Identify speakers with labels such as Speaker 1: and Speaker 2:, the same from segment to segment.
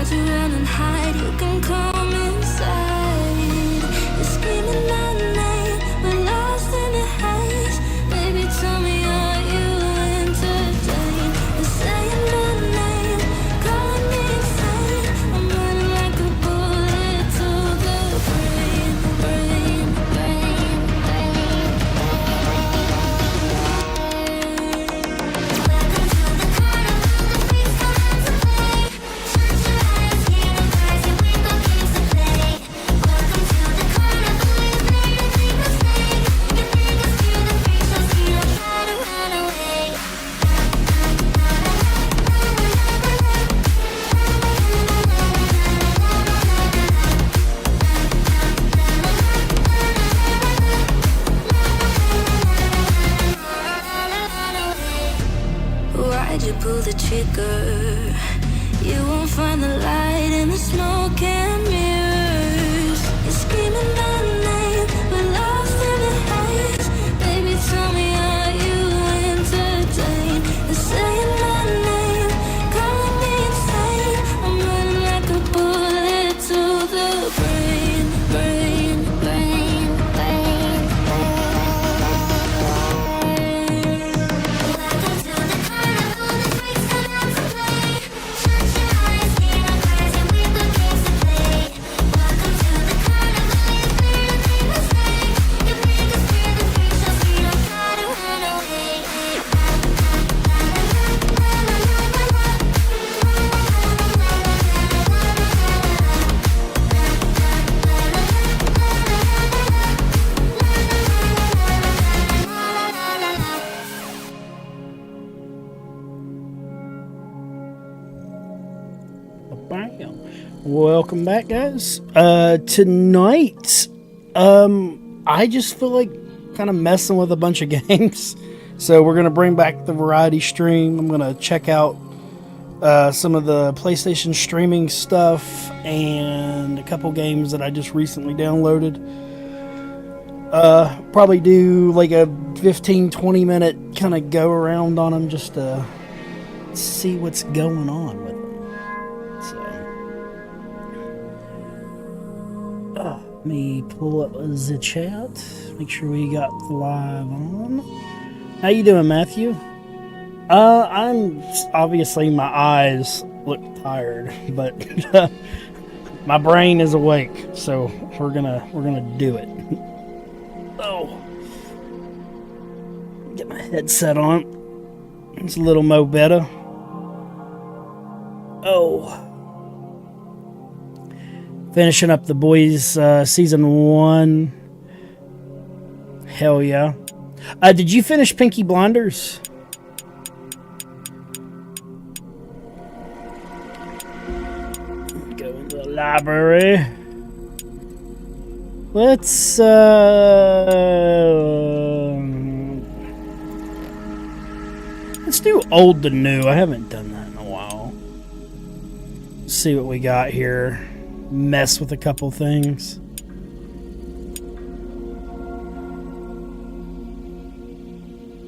Speaker 1: hide, you run and hide. You can come inside. You're screaming out the name, we're lost in the haze. Baby, tell me, are you entertained? You're saying my name, calling me insane. I'm running like a bullet to the brain, brain, brain, brain. Welcome to the carnival, the freaks come out to play. Shut your eyes, hear them cries, your window games to play. Welcome to the carnival, you made a big mistake. You think it's cute, the freaks don't see, don't try to run away. Why'd you pull the trigger? You won't find the light in the smoke and mirrors. You're screaming my name, we're lost in the haze. Baby, tell me, are you entertained? You're saying my name, calling me insane. I'm running like a bullet to the brain, brain, brain, brain, Welcome to the carnival, the freaks come out to play. Shut your eyes, hear them cries, your window games to play. Welcome to the carnival, you made a big mistake. You make us fear the freaks don't see, don't try to run away.
Speaker 2: Bam. Welcome back, guys. Tonight, I just feel like kind of messing with a bunch of games. So we're gonna bring back the variety stream. I'm gonna check out some of the PlayStation streaming stuff and a couple games that I just recently downloaded. Probably do like a 15-20 minute kind of go around on them just to see what's going on with them. So, let me pull up the chat. Make sure we got live on. How you doing, Matthew? I'm obviously, my eyes look tired, but my brain is awake, so we're gonna do it. Oh, get my headset on. It's a little mo better. Oh, finishing up The Boys season 1. Hell yeah. Did you finish Pinky Blinders? Go into the library. Let's do old to new. I haven't done that in a while. Let's see what we got here. Mess with a couple things.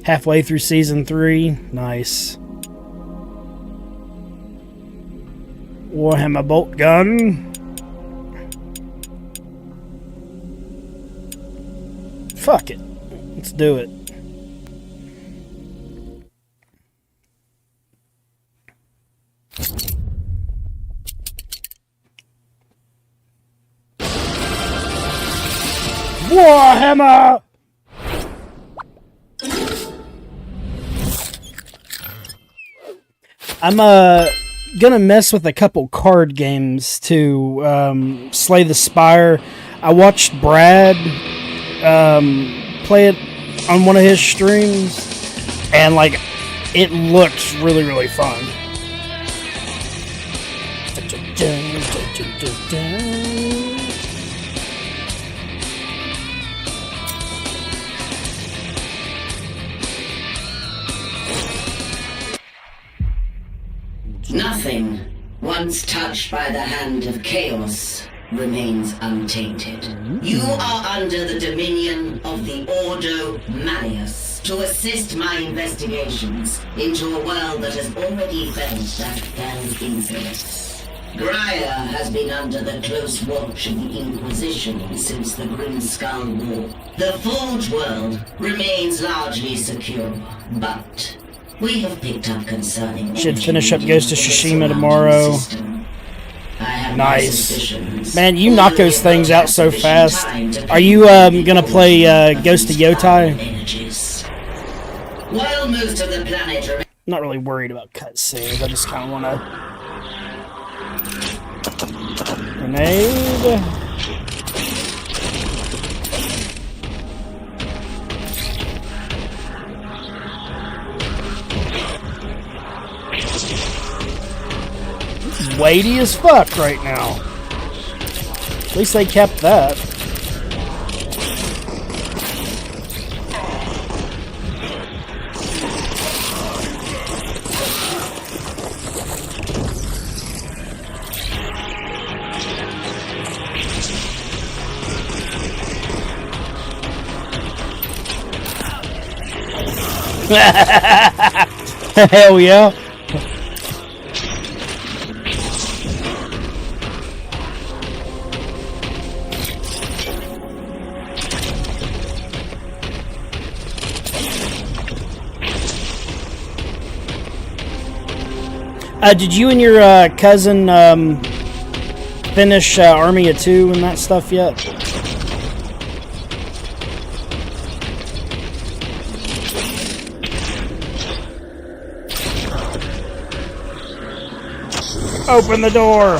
Speaker 2: Halfway through season 3. Nice. Warhammer bolt gun. Fuck it. Let's do it. Warhammer! I'm gonna mess with a couple card games to Slay the Spire. I watched Brad play it on one of his streams, and like it looks really, really fun.
Speaker 3: Nothing, once touched by the hand of chaos, remains untainted. You are under the dominion of the Ordo Malleus to assist my investigations into a world that has already felt that very influence. Graia has been under the close watch of the Inquisition since the Grim Skull War. The Forge world remains largely secure, but we have picked up concerning...
Speaker 2: Should finish up Ghost of Tsushima tomorrow. Nice. Man, you knock those things out so fast. Are you gonna play Ghost of Yotai?
Speaker 3: While most of the planet
Speaker 2: Not really worried about cutscenes. I just kind of want to... Grenade. Weighty as fuck right now. At least they kept that. Hell yeah. Did you and your cousin finish Army of Two and that stuff yet? Open the door!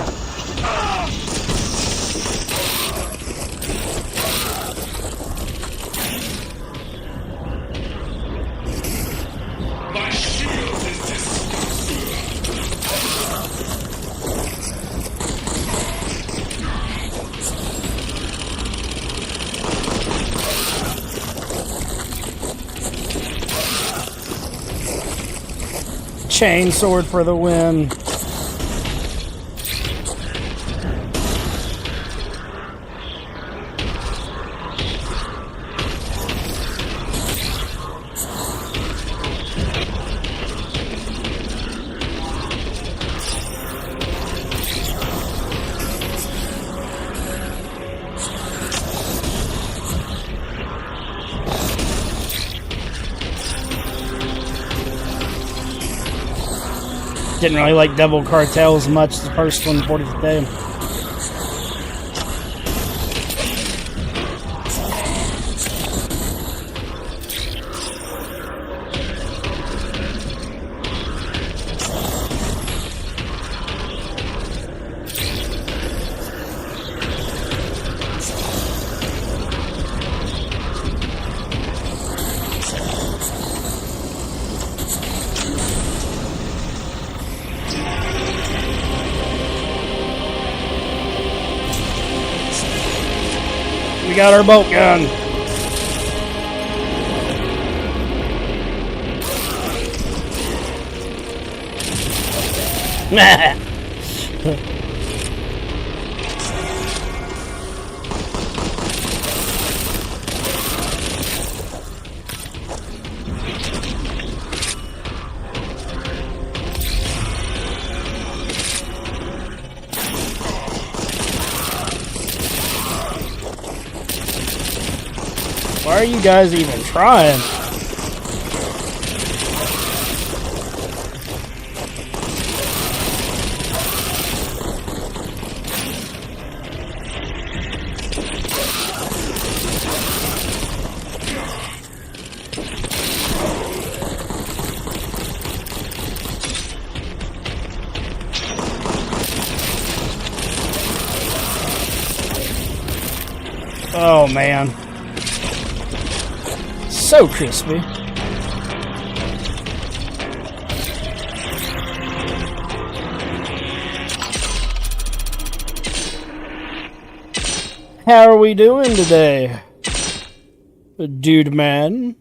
Speaker 2: Chainsword for the win. Didn't really like Devil Cartel as much as the first one, 40th day. We got our bolt gun. Why are you guys even trying? Oh man. So crispy. How are we doing today, dude man?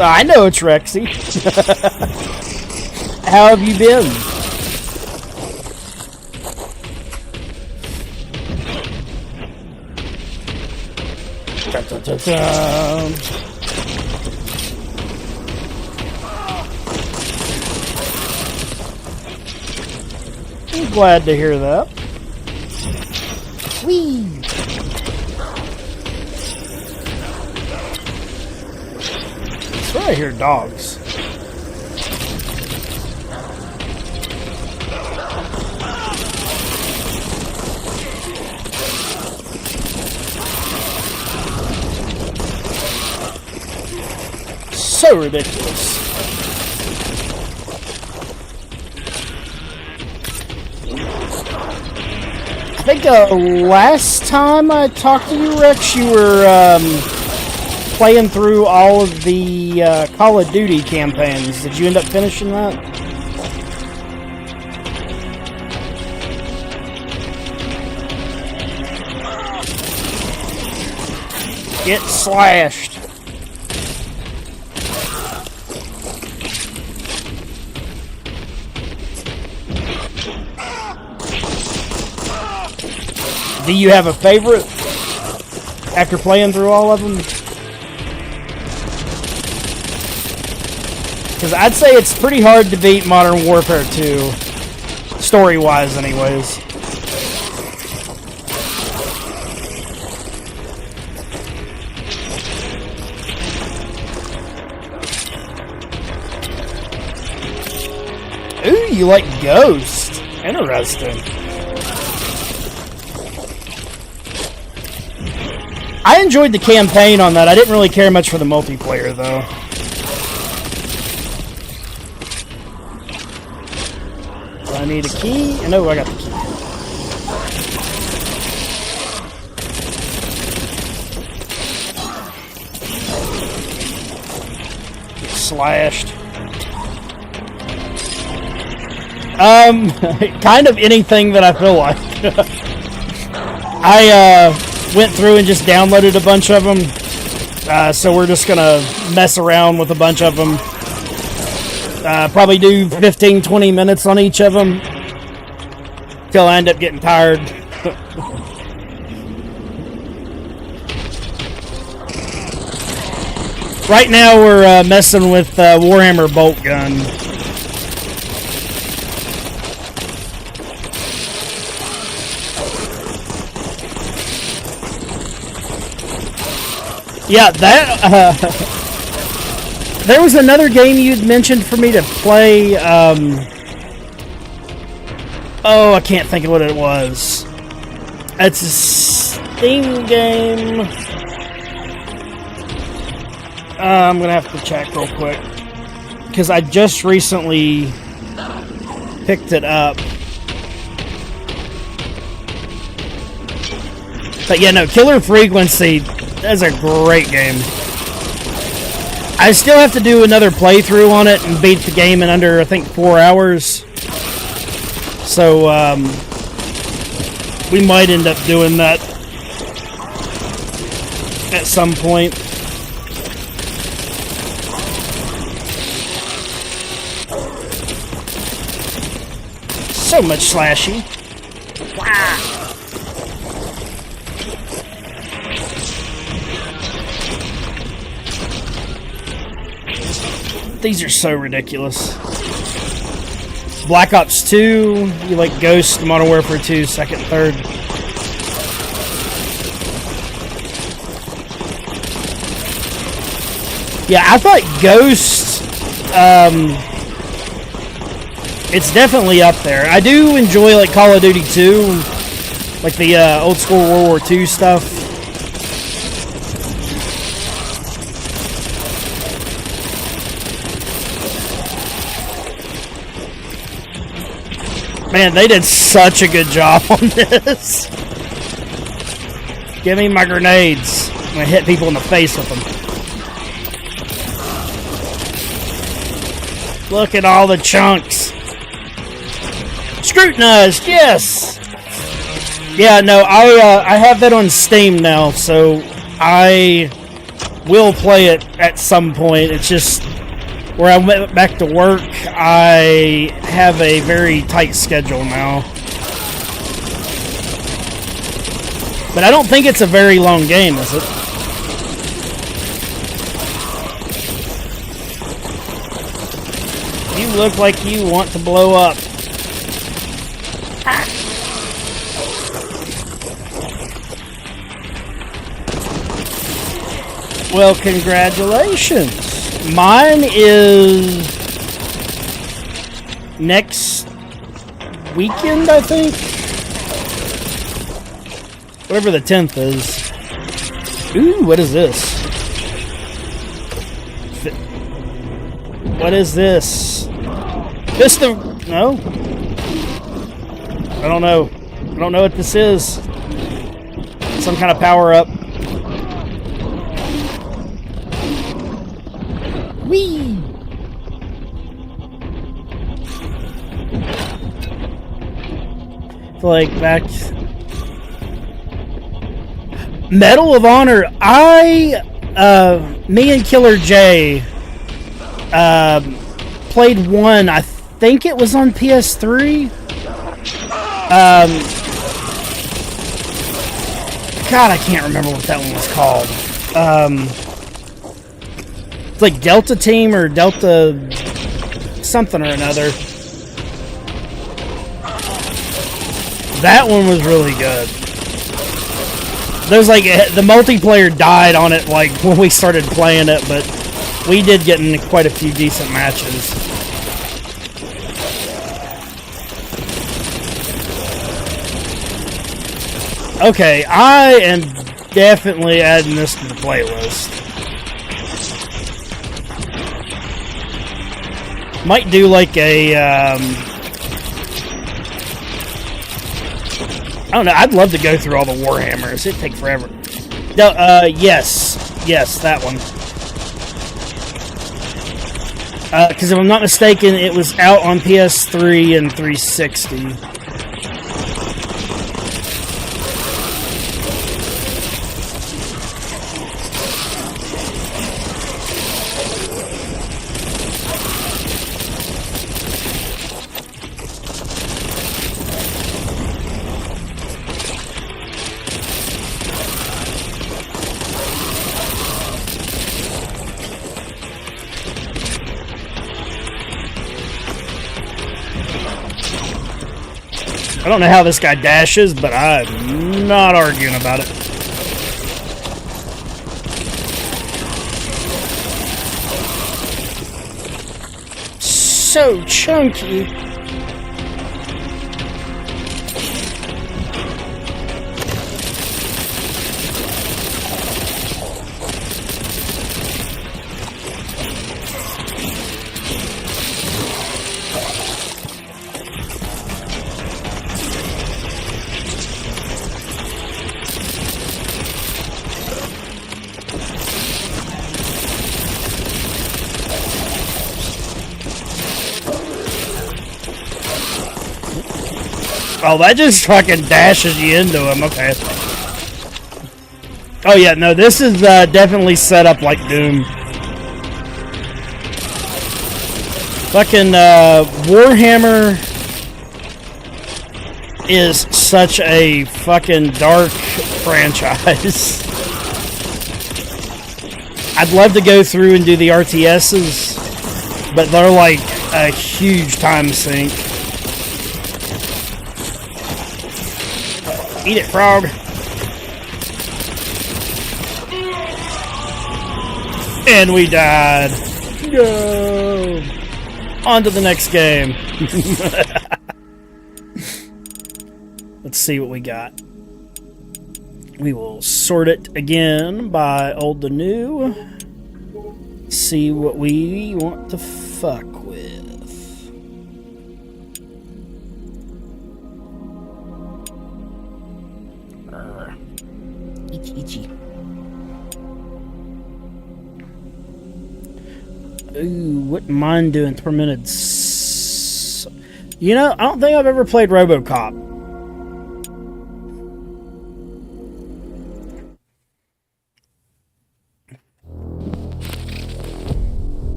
Speaker 2: I know it's Rexy. How have you been? I'm glad to hear that. Whee! I swear I hear dogs. So ridiculous. I think last time I talked to you, Rex, you were playing through all of the Call of Duty campaigns. Did you end up finishing that? Get slashed. Do you have a favorite after playing through all of them? Because I'd say it's pretty hard to beat Modern Warfare 2, story-wise anyways. Ooh, you like Ghost. Interesting. I enjoyed the campaign on that. I didn't really care much for the multiplayer, though. Do I need a key? No, I got the key. Get slashed. Kind of anything that I feel like. I went through and just downloaded a bunch of them, so we're just gonna mess around with a bunch of them. Probably do 15-20 minutes on each of them till I end up getting tired. Right now we're messing with Warhammer Bolt Gun. Yeah, that, there was another game you'd mentioned for me to play, oh, I can't think of what it was. It's a Steam game. I'm gonna have to check real quick, because I just recently picked it up. But yeah, no, Killer Frequency, that's a great game. I still have to do another playthrough on it and beat the game in under, I think, 4 hours. So, we might end up doing that at some point. So much slashy. Wow. These are so ridiculous. Black Ops 2, you like Ghost, Modern Warfare 2, second, third. Yeah, I thought Ghost, it's definitely up there. I do enjoy like Call of Duty 2, like the old school World War II stuff. Man, they did such a good job on this. Give me my grenades. I'm gonna hit people in the face with them. Look at all the chunks. Scrutinized, yes. Yeah, no, I have that on Steam now, so I will play it at some point. It's just where I went back to work, I have a very tight schedule now. But I don't think it's a very long game, is it? You look like you want to blow up. Well, congratulations. Mine is next weekend, I think. Whatever the 10th is. Ooh, what is this? What is this? This the... No? I don't know. I don't know what this is. Some kind of power-up. Whee! Like back... Medal of Honor. Me and Killer J played one. I think it was on PS3. God, I can't remember what that one was called. It's like Delta Team or Delta something or another. That one was really good. There's like the multiplayer died on it like when we started playing it, but we did get in quite a few decent matches. Okay, I am definitely adding this to the playlist. Might do like a, I don't know, I'd love to go through all the Warhammers. It'd take forever. No, yes, that one. Because if I'm not mistaken, it was out on PS3 and 360. I don't know how this guy dashes, but I'm not arguing about it. So chunky. Oh, that just fucking dashes you into him. Okay. Oh, yeah, no, this is definitely set up like Doom. Fucking Warhammer is such a fucking dark franchise. I'd love to go through and do the RTSs, but they're like a huge time sink. Eat it, frog. And we died. No. On to the next game. Let's see what we got. We will sort it again by old to new. See what we want to fuck with. Itchy. Ooh, wouldn't mind doing tormented. You know, I don't think I've ever played RoboCop.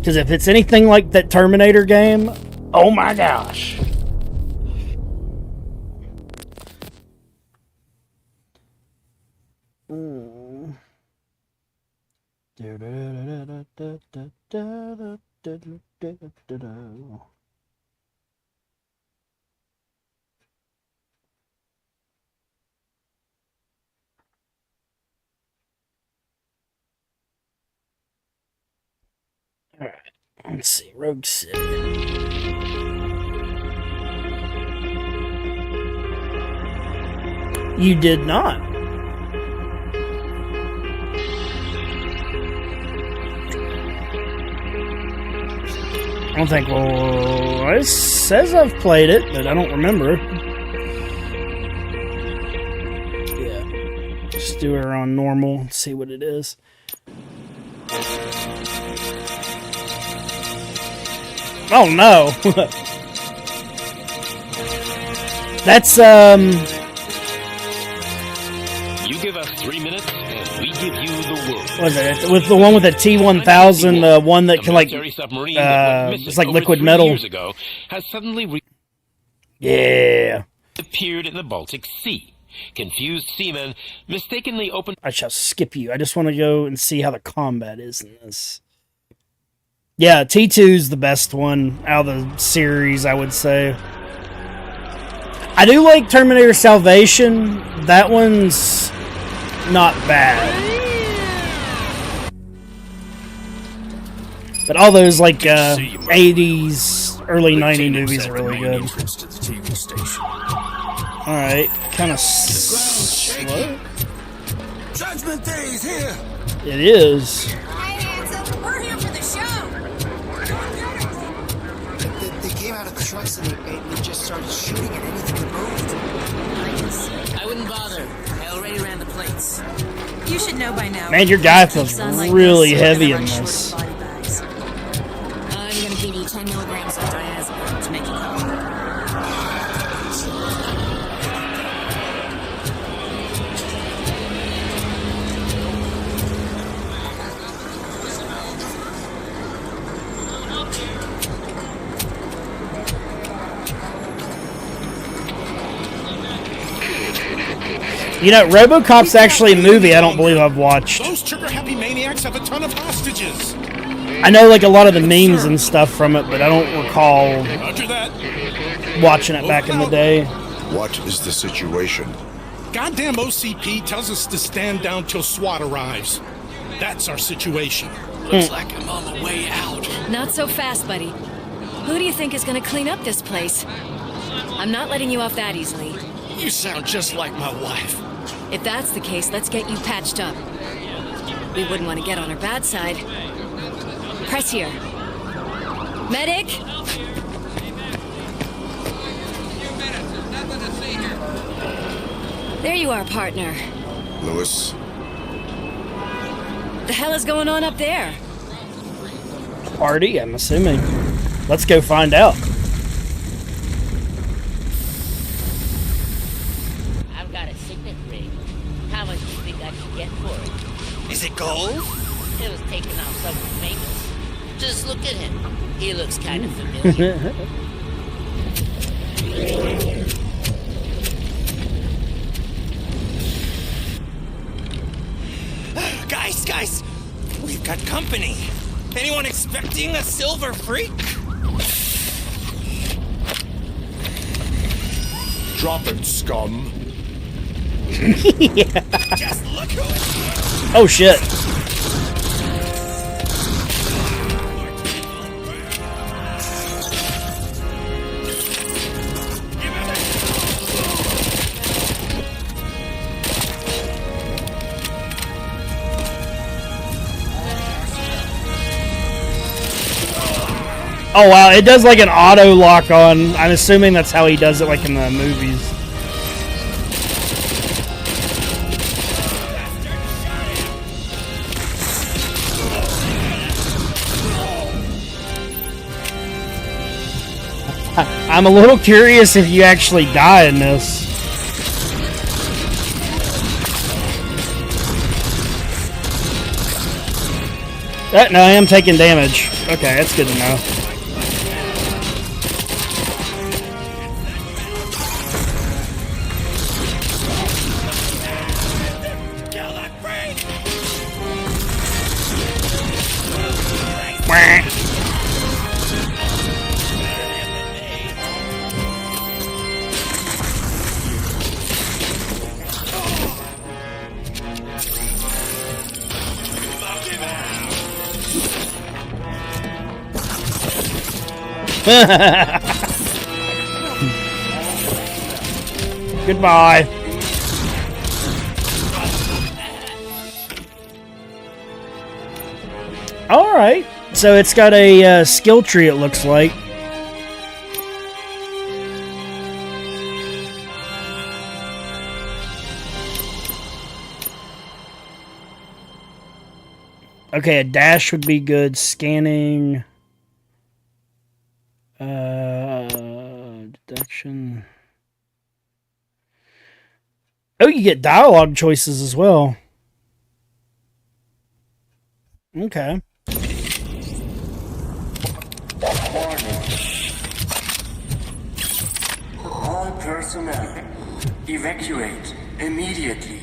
Speaker 2: Because if it's anything like that Terminator game, oh my gosh. Alright, let's see, Rogue City. You did not. I don't think, well, it says I've played it, but I don't remember. Yeah. Just do her on normal and see what it is. Oh no! That's,
Speaker 4: You give us 3 minutes, and we give you the world.
Speaker 2: What is it? With the one with the T-1000, the one that can, like, it's like liquid metal.
Speaker 4: Years ago, has suddenly
Speaker 2: Yeah.
Speaker 4: appeared in the Baltic Sea. Confused seamen mistakenly opened...
Speaker 2: I shall skip you. I just want to go and see how the combat is in this. Yeah, T2's the best one out of the series, I would say. I do like Terminator Salvation. That one's not bad. But all those, like, 80s, early 90s movies are really good. Alright, kind of slow.
Speaker 5: Judgment Day is here.
Speaker 2: It is.
Speaker 6: Hey, handsome, we're here for the show.
Speaker 5: They came out of the trucks and they just started shooting at anything that moved.
Speaker 7: I wouldn't bother. I already ran the plates.
Speaker 6: You should know by now.
Speaker 2: Man, your guy feels really heavy in this.
Speaker 6: I'm gonna give you 10 milligrams of diazepam to make you calm.
Speaker 2: You know, RoboCop's actually a movie I don't believe I've watched.
Speaker 8: Those trigger-happy maniacs have a ton of hostages.
Speaker 2: I know, like, a lot of the memes and stuff from it, but I don't recall
Speaker 8: Roger that.
Speaker 2: watching it back in the day.
Speaker 9: What is the situation?
Speaker 8: Goddamn OCP tells us to stand down till SWAT arrives. That's our situation.
Speaker 7: Looks like I'm on the way out.
Speaker 10: Not so fast, buddy. Who do you think is gonna clean up this place? I'm not letting you off that easily.
Speaker 8: You sound just like my wife.
Speaker 10: If that's the case, let's get you patched up. We wouldn't want to get on her bad side. Press here. Medic? There you are, partner.
Speaker 9: Lewis?
Speaker 10: The hell is going on up there?
Speaker 2: Party, I'm assuming. Let's go find out.
Speaker 7: I've got a signet ring. How much do you think I should get for it?
Speaker 5: Is it gold?
Speaker 7: It was taken off someone famous. Just look at him. He looks kind of familiar.
Speaker 5: Guys, we've got company. Anyone expecting a silver freak?
Speaker 9: Drop it, scum.
Speaker 2: Yeah.
Speaker 5: Just look who it is.
Speaker 2: Oh, shit. Oh wow, it does like an auto lock on. I'm assuming that's how he does it like in the movies. I'm a little curious if you actually die in this. No, I am taking damage. Okay, that's good to know. Goodbye. All right, so it's got a skill tree, it looks like. Okay, a dash would be good. Scanning. Deduction. Oh, you get dialogue choices as well. Okay.
Speaker 11: All personnel, evacuate immediately.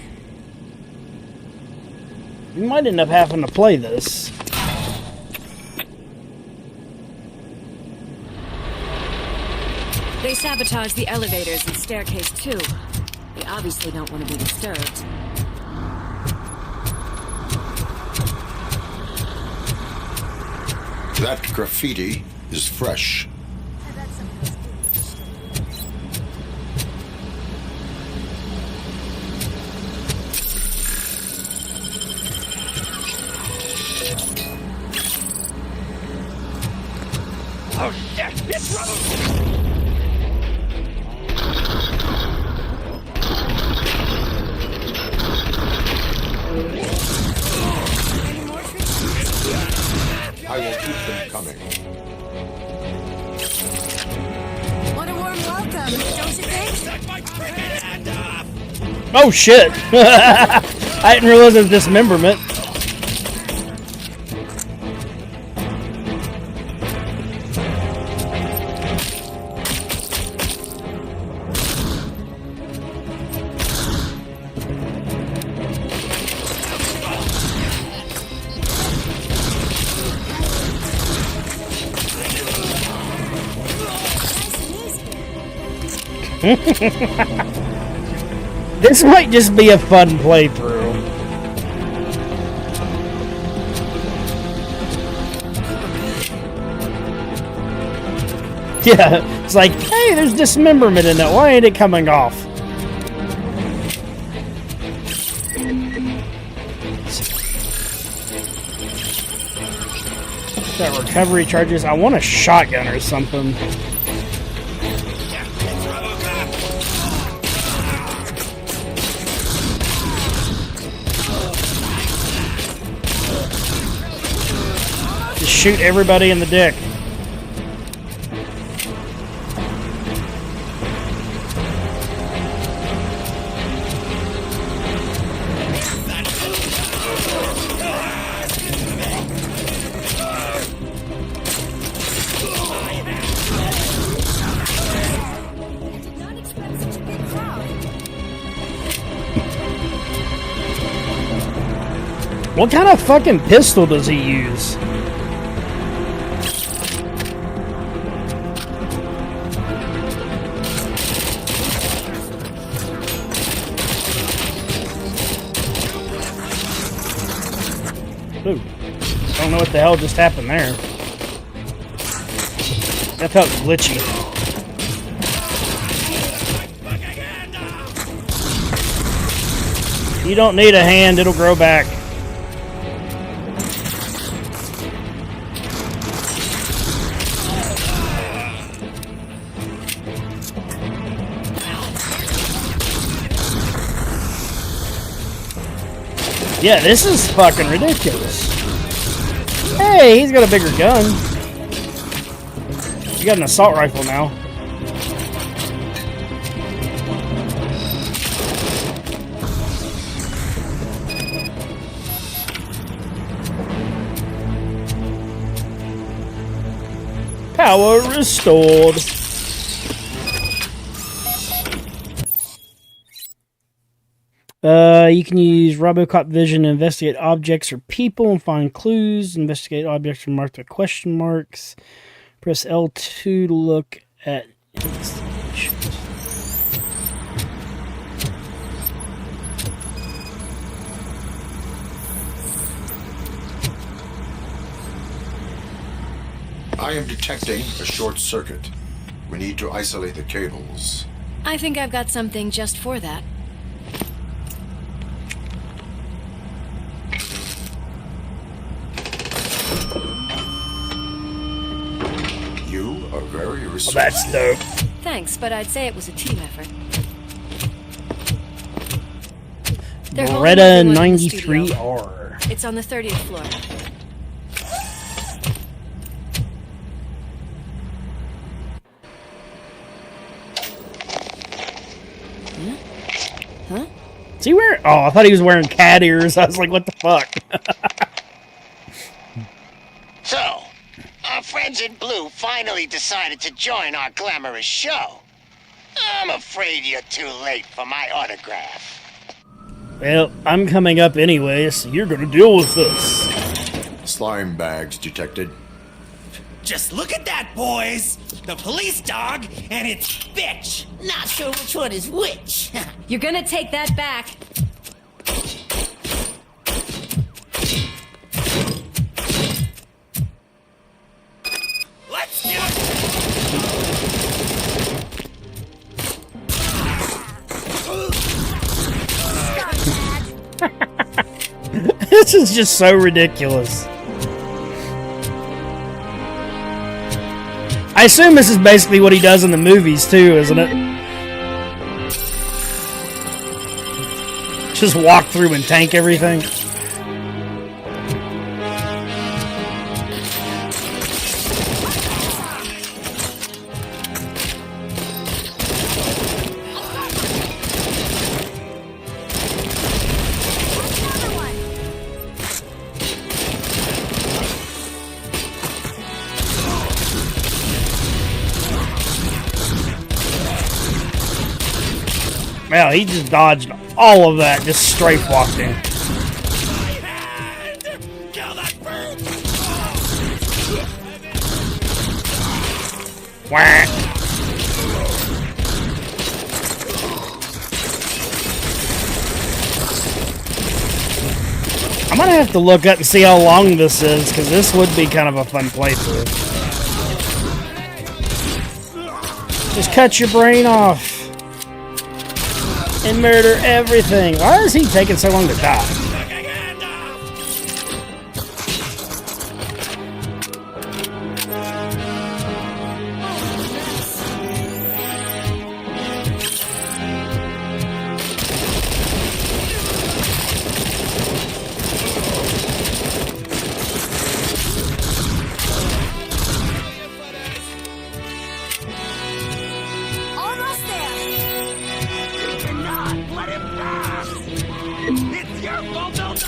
Speaker 2: You might end up having to play this.
Speaker 10: They sabotaged the elevators and staircase too. They obviously don't want to be disturbed.
Speaker 9: That graffiti is fresh.
Speaker 11: Oh shit! It's Rose!
Speaker 9: I will keep them coming.
Speaker 6: What a warm welcome, don't you think?
Speaker 2: Oh shit! I didn't realize it was dismemberment. This might just be a fun playthrough. Yeah, it's like, hey, there's dismemberment in it. Why ain't it coming off? That recovery charges. I want a shotgun or something. Just shoot everybody in the dick. What kind of fucking pistol does he use? Ooh. I don't know what the hell just happened there. That felt glitchy. You don't need a hand, it'll grow back. Yeah, this is fucking ridiculous. Hey, he's got a bigger gun. You got an assault rifle now. Power restored. You can use Robocop vision to investigate objects or people and find clues. Investigate objects marked with question marks. Press L2 to look at investigations.
Speaker 9: I am detecting a short circuit. We need to isolate the cables.
Speaker 10: I think I've got something just for that.
Speaker 9: You are very resourceful.
Speaker 2: That's dope.
Speaker 10: Thanks, but I'd say it was a team effort. They're holding
Speaker 2: Beretta
Speaker 10: everyone in the studio.
Speaker 2: 93R.
Speaker 10: It's on the 30th floor.
Speaker 2: Huh? Is he wearing? Oh, I thought he was wearing cat ears. I was like, what the fuck?
Speaker 12: So, our friends in blue finally decided to join our glamorous show. I'm afraid you're too late for my autograph.
Speaker 2: Well, I'm coming up anyway, so you're gonna deal with this.
Speaker 9: Slime bags detected.
Speaker 13: Just look at that, boys! The police dog and its bitch!
Speaker 7: Not sure which one is which.
Speaker 10: You're gonna take that back.
Speaker 13: Let's do it!
Speaker 2: This is just so ridiculous. I assume this is basically what he does in the movies too, isn't it? Just walk through and tank everything. Well, he just dodged all of that, just strafe walked in. Whack. I'm gonna have to look up and see how long this is, because this would be kind of a fun playthrough. Just cut your brain off. And murder everything. Why is he taking so long to die?
Speaker 11: Almost there. You cannot let him pass. It's your fault they'll die.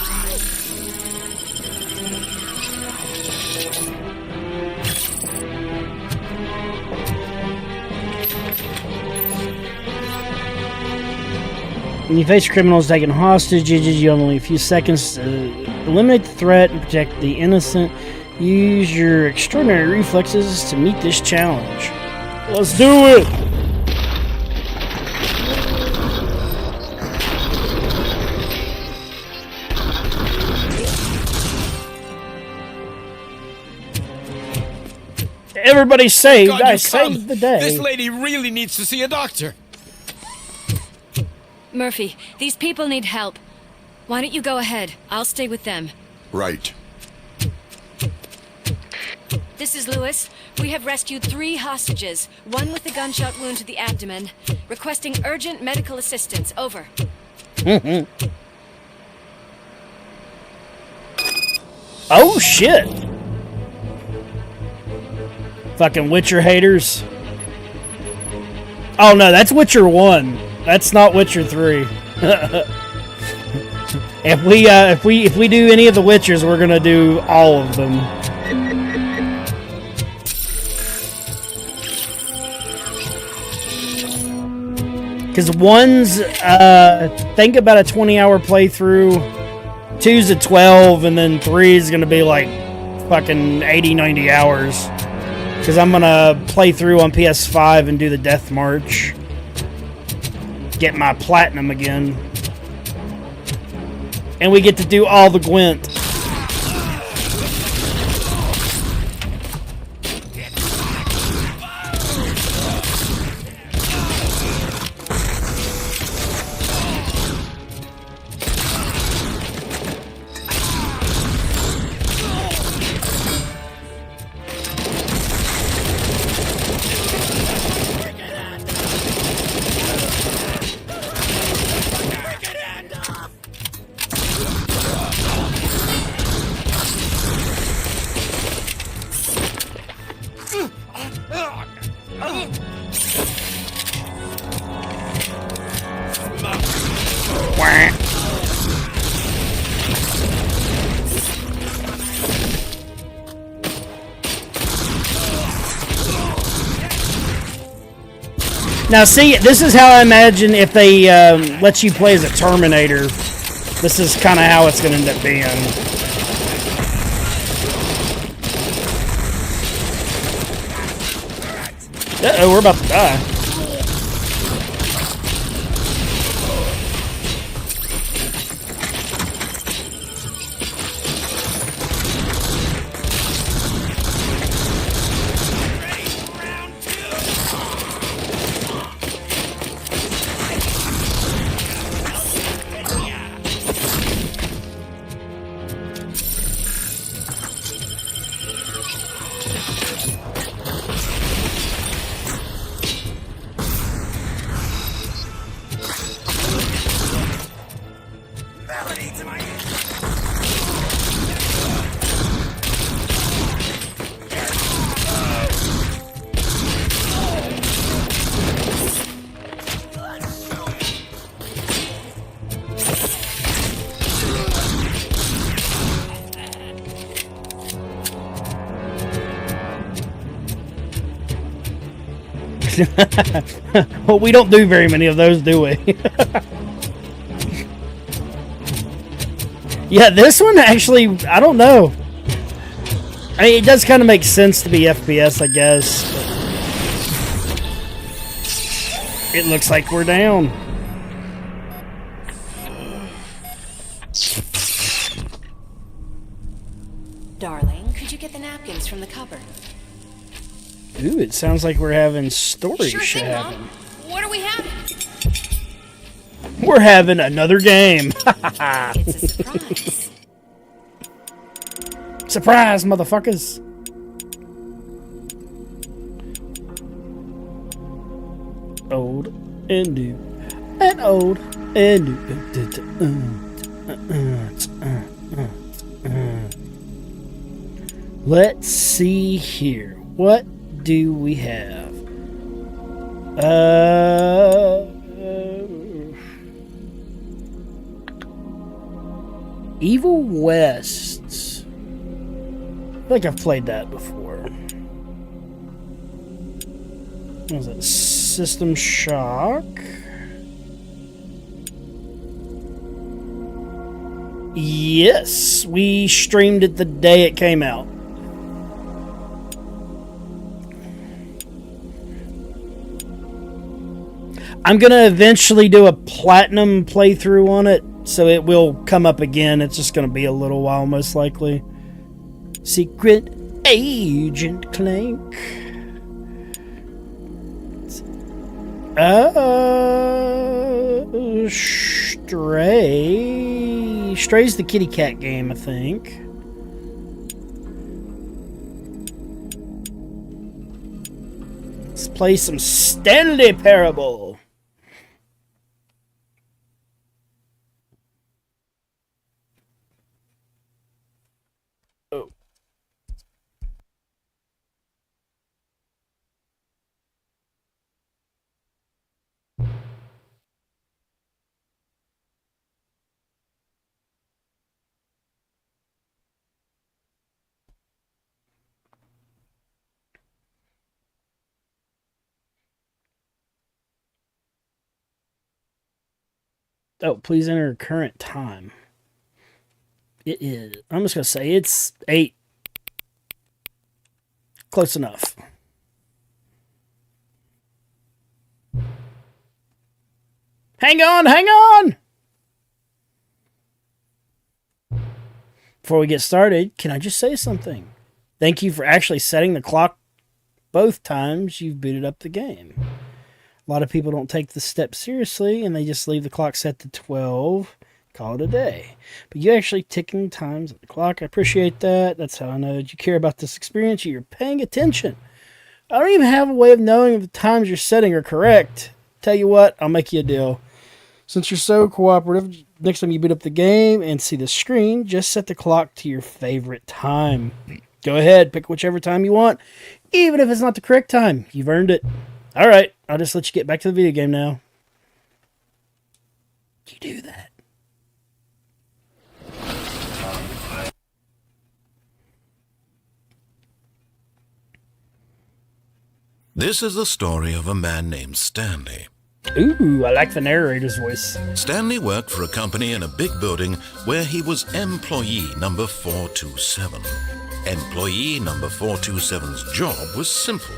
Speaker 2: When you face criminals taken hostage, you have only a few seconds to eliminate the threat and protect the innocent. Use your extraordinary reflexes to meet this challenge. Let's do it! Everybody's saved.
Speaker 14: God,
Speaker 2: I
Speaker 14: you
Speaker 2: saved
Speaker 14: come.
Speaker 2: the day.
Speaker 14: This lady really needs to see a doctor.
Speaker 10: Murphy, these people need help. Why don't you go ahead? I'll stay with them.
Speaker 9: Right.
Speaker 10: This is Lewis. We have rescued 3 hostages, one with a gunshot wound to the abdomen. Requesting urgent medical assistance. Over.
Speaker 2: Oh, shit. Fucking Witcher haters. Oh, no, that's Witcher 1. That's not Witcher 3. If we do any of the Witchers, we're gonna do all of them. Because one's, think about a 20-hour playthrough, two's a 12, and then three is going to be like fucking 80, 90 hours. Because I'm going to play through on PS5 and do the Death March. Get my platinum again. And we get to do all the Gwent. Now see, this is how I imagine if they let you play as a Terminator. This is kind of how it's going to end up being. Uh-oh, we're about to die. Well, we don't do very many of those, do we? Yeah, this one actually, I don't know. I mean, it does kind of make sense to be FPS, I guess. It looks like we're down.
Speaker 10: Darling, could you get the napkins from the cupboard?
Speaker 2: Ooh, it sounds like we're having story
Speaker 10: Sure
Speaker 2: shit
Speaker 10: thing,
Speaker 2: happen.
Speaker 10: Mom. What are we having?
Speaker 2: We're having another game.
Speaker 10: It's a surprise.
Speaker 2: Surprise, motherfuckers. Old and new. And old and new. Let's see here. What do we have? Evil West. I feel like I've played that before. What was it? System Shock. Yes, we streamed it the day it came out. I'm going to eventually do a platinum playthrough on it, so it will come up again. It's just going to be a little while, most likely. Secret Agent Clank. Stray. Stray's the kitty cat game, I think. Let's play some Stanley Parable. Oh, please enter current time. It is. I'm just going to say it's 8. Close enough. Hang on, hang on! Before we get started, can I just say something? Thank you for actually setting the clock both times you've booted up the game. A lot of people don't take the step seriously and they just leave the clock set to 12, call it a day. But you actually ticking times at the clock, I appreciate that. That's how I know that you care about this experience. You're paying attention. I don't even have a way of knowing if the times you're setting are correct. Tell you what, I'll make you a deal. Since you're so cooperative, next time you boot up the game and see the screen, just set the clock to your favorite time. Go ahead, pick whichever time you want, even if it's not the correct time. You've earned it. All right, I'll just let you get back to the video game now. You do that.
Speaker 15: This is the story of a man named Stanley.
Speaker 2: Ooh, I like the narrator's voice.
Speaker 15: Stanley worked for a company in a big building where he was employee number 427. Employee number 427's job was simple.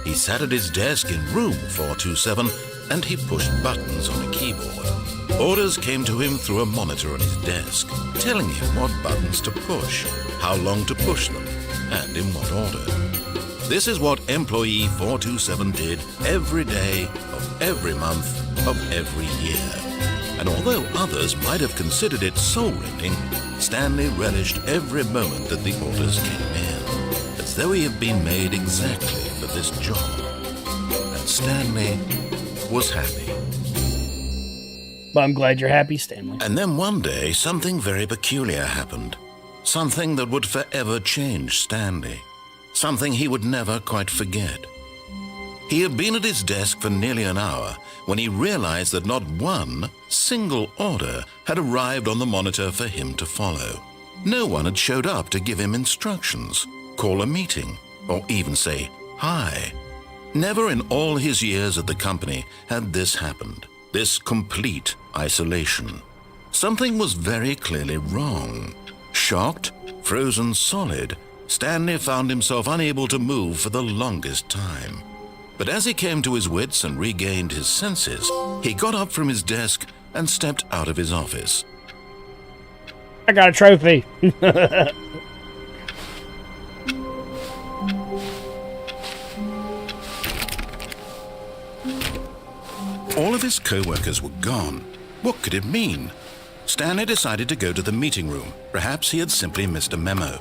Speaker 15: He sat at his desk in room 427 and he pushed buttons on a keyboard. Orders came to him through a monitor on his desk, telling him what buttons to push, how long to push them, and in what order. This is what employee 427 did every day of every month of every year. And although others might have considered it soul-rending, Stanley relished every moment that the orders came in, as though he had been made exactly for this job. And Stanley was happy.
Speaker 2: But I'm glad you're happy, Stanley.
Speaker 15: And then one day, something very peculiar happened. Something that would forever change Stanley. Something he would never quite forget. He had been at his desk for nearly an hour when he realized that not one single order had arrived on the monitor for him to follow. No one had showed up to give him instructions, call a meeting, or even say hi. Never in all his years at the company had this happened, this complete isolation. Something was very clearly wrong. Shocked, frozen solid, Stanley found himself unable to move for the longest time. But as he came to his wits and regained his senses, he got up from his desk and stepped out of his office.
Speaker 2: I got a trophy.
Speaker 15: All of his co-workers were gone. What could it mean? Stanley decided to go to the meeting room. Perhaps he had simply missed a memo.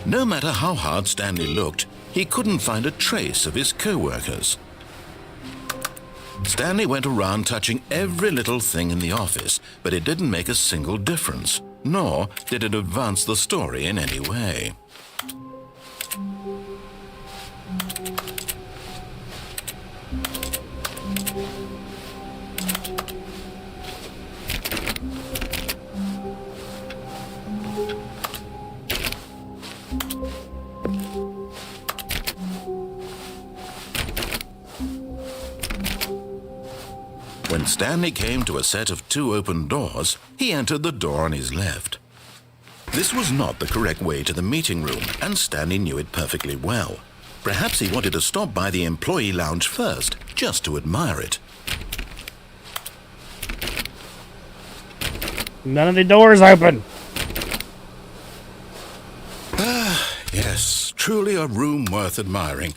Speaker 15: No matter how hard Stanley looked, he couldn't find a trace of his co-workers. Stanley went around touching every little thing in the office, but it didn't make a single difference, nor did it advance the story in any way. When Stanley came to a set of 2 open doors, he entered the door on his left. This was not the correct way to the meeting room, and Stanley knew it perfectly well. Perhaps he wanted to stop by the employee lounge first, just to admire it.
Speaker 2: None of the doors open.
Speaker 15: Yes, truly a room worth admiring.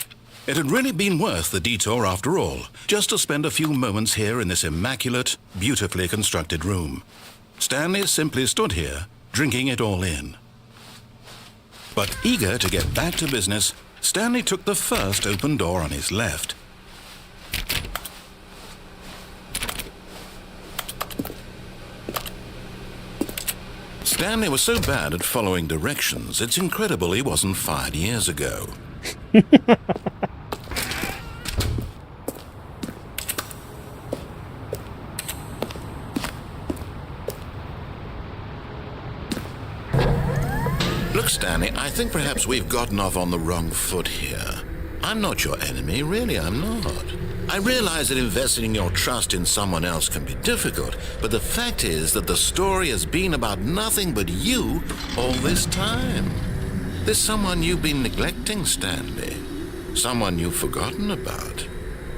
Speaker 15: It had really been worth the detour after all, just to spend a few moments here in this immaculate, beautifully constructed room. Stanley simply stood here, drinking it all in. But eager to get back to business, Stanley took the first open door on his left. Stanley was so bad at following directions, it's incredible he wasn't fired years ago. Look, Stanley, I think perhaps we've gotten off on the wrong foot here. I'm not your enemy, really, I'm not. I realize that investing your trust in someone else can be difficult, but the fact is that the story has been about nothing but you all this time. There's someone you've been neglecting, Stanley. Someone you've forgotten about.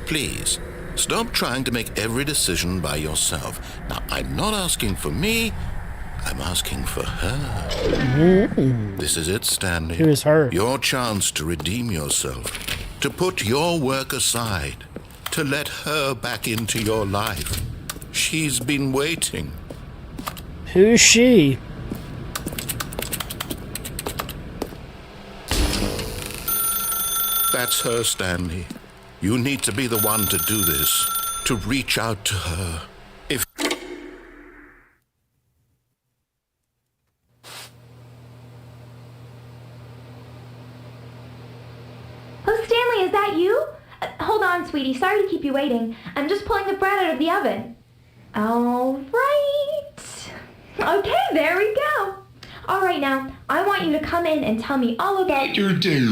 Speaker 15: Please, stop trying to make every decision by yourself. Now, I'm not asking for me, I'm asking for her. This is it, Stanley.
Speaker 2: Who is her?
Speaker 15: Your chance to redeem yourself, to put your work aside, to let her back into your life. She's been waiting.
Speaker 2: Who's she?
Speaker 15: That's her, Stanley. You need to be the one to do this, to reach out to her. If...
Speaker 16: Oh, Stanley, is that you? Hold on, sweetie. Sorry to keep you waiting. I'm just pulling the bread out of the oven. All right. Okay, there we go. All right, now, I want you to come in and tell me all about your day.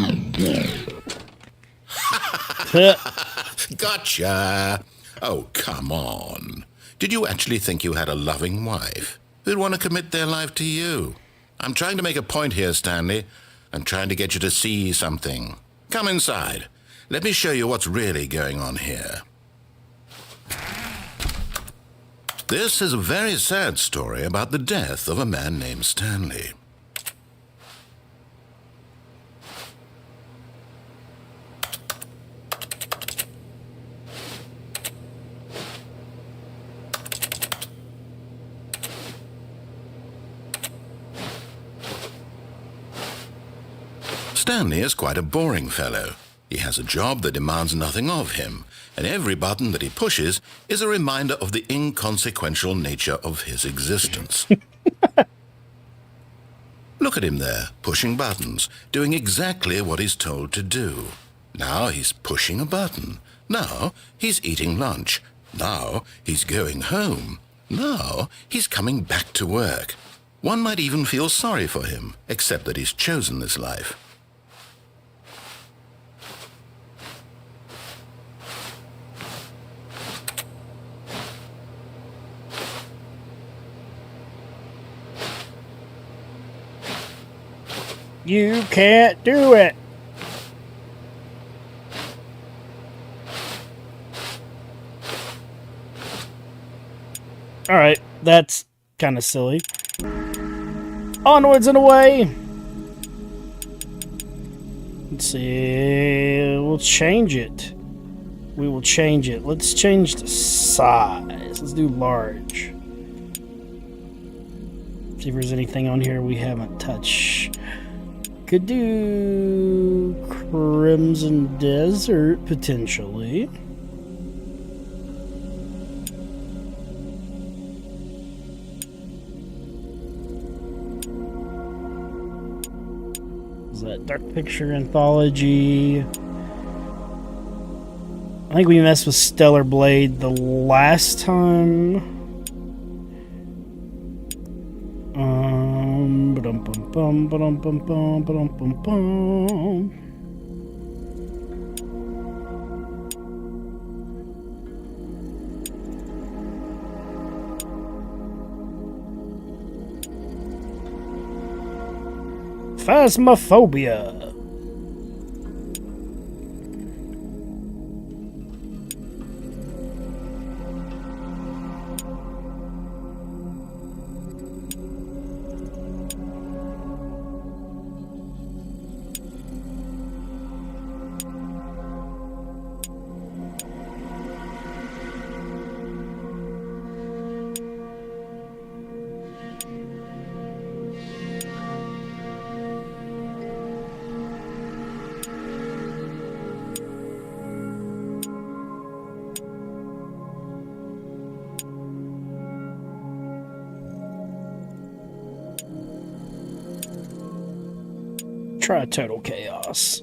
Speaker 15: Gotcha. Oh, come on. Did you actually think you had a loving wife who'd want to commit their life to you? I'm trying to make a point here, Stanley. I'm trying to get you to see something. Come inside. Let me show you what's really going on here. This is a very sad story about the death of a man named Stanley. Stanley is quite a boring fellow. He has a job that demands nothing of him, and every button that he pushes is a reminder of the inconsequential nature of his existence. Look at him there, pushing buttons, doing exactly what he's told to do. Now he's pushing a button. Now he's eating lunch. Now he's going home. Now he's coming back to work. One might even feel sorry for him, except that he's chosen this life.
Speaker 2: You can't do it. Alright, that's kind of silly. Onwards and away. Let's see. We'll change it. We will change it. Let's change the size. Let's do large. See if there's anything on here we haven't touched. Could do Crimson Desert, potentially. Is that Dark Picture Anthology? I think we messed with Stellar Blade the last time. Phasmophobia. Try Total Chaos.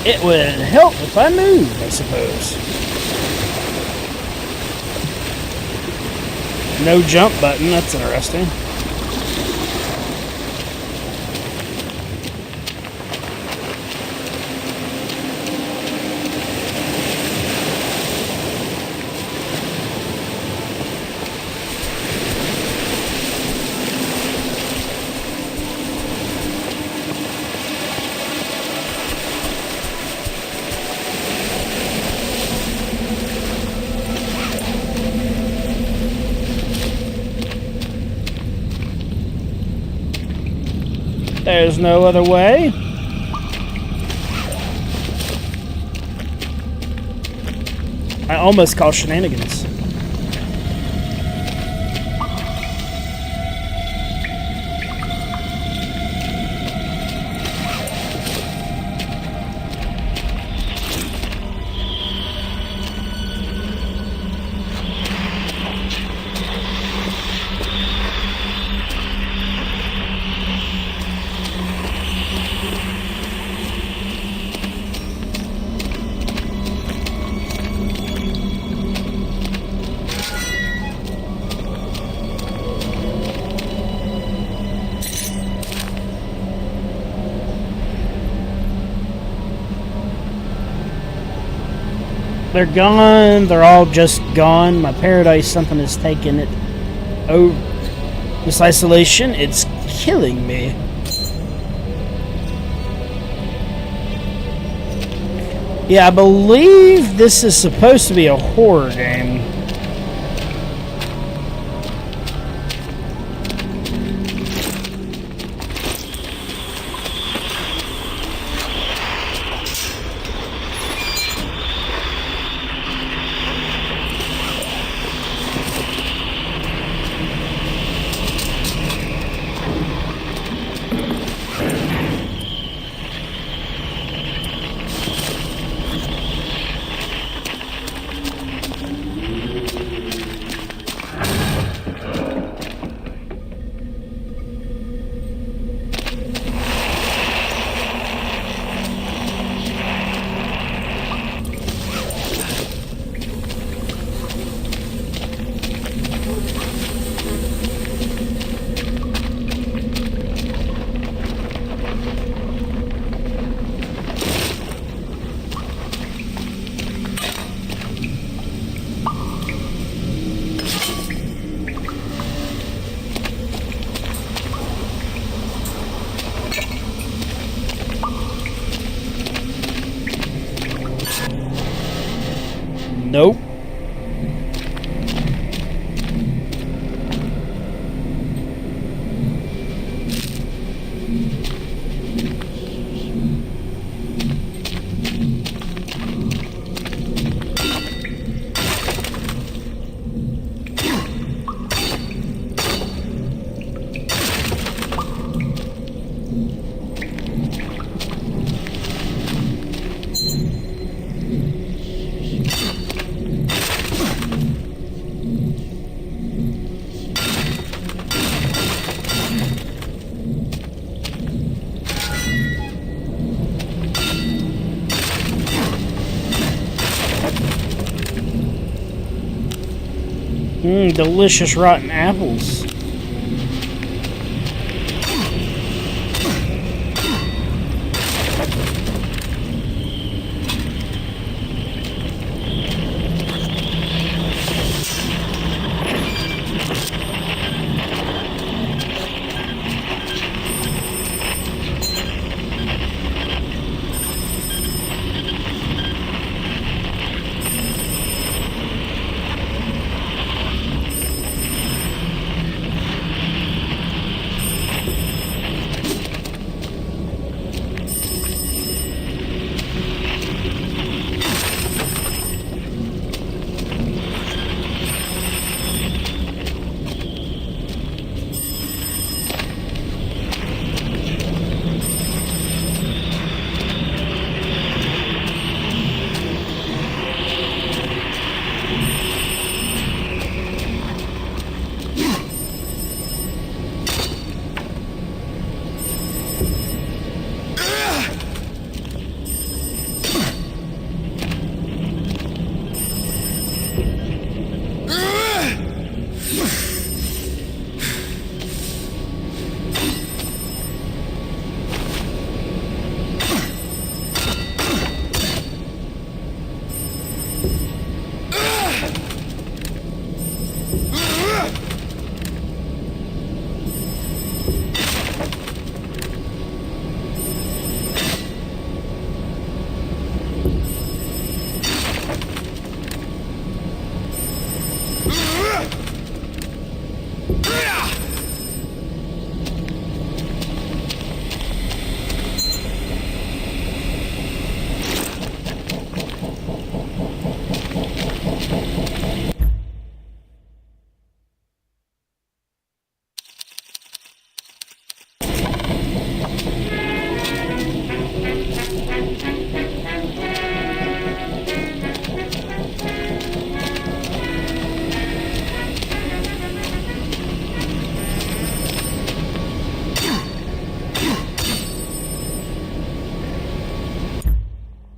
Speaker 2: It would help if I moved, I suppose. No jump button, that's interesting. There's no other way. I almost call shenanigans. They're gone. They're all just gone. My paradise, something has taken it. Oh, this isolation, it's killing me. Yeah, I believe this is supposed to be a horror game. Nope. Delicious rotten apples.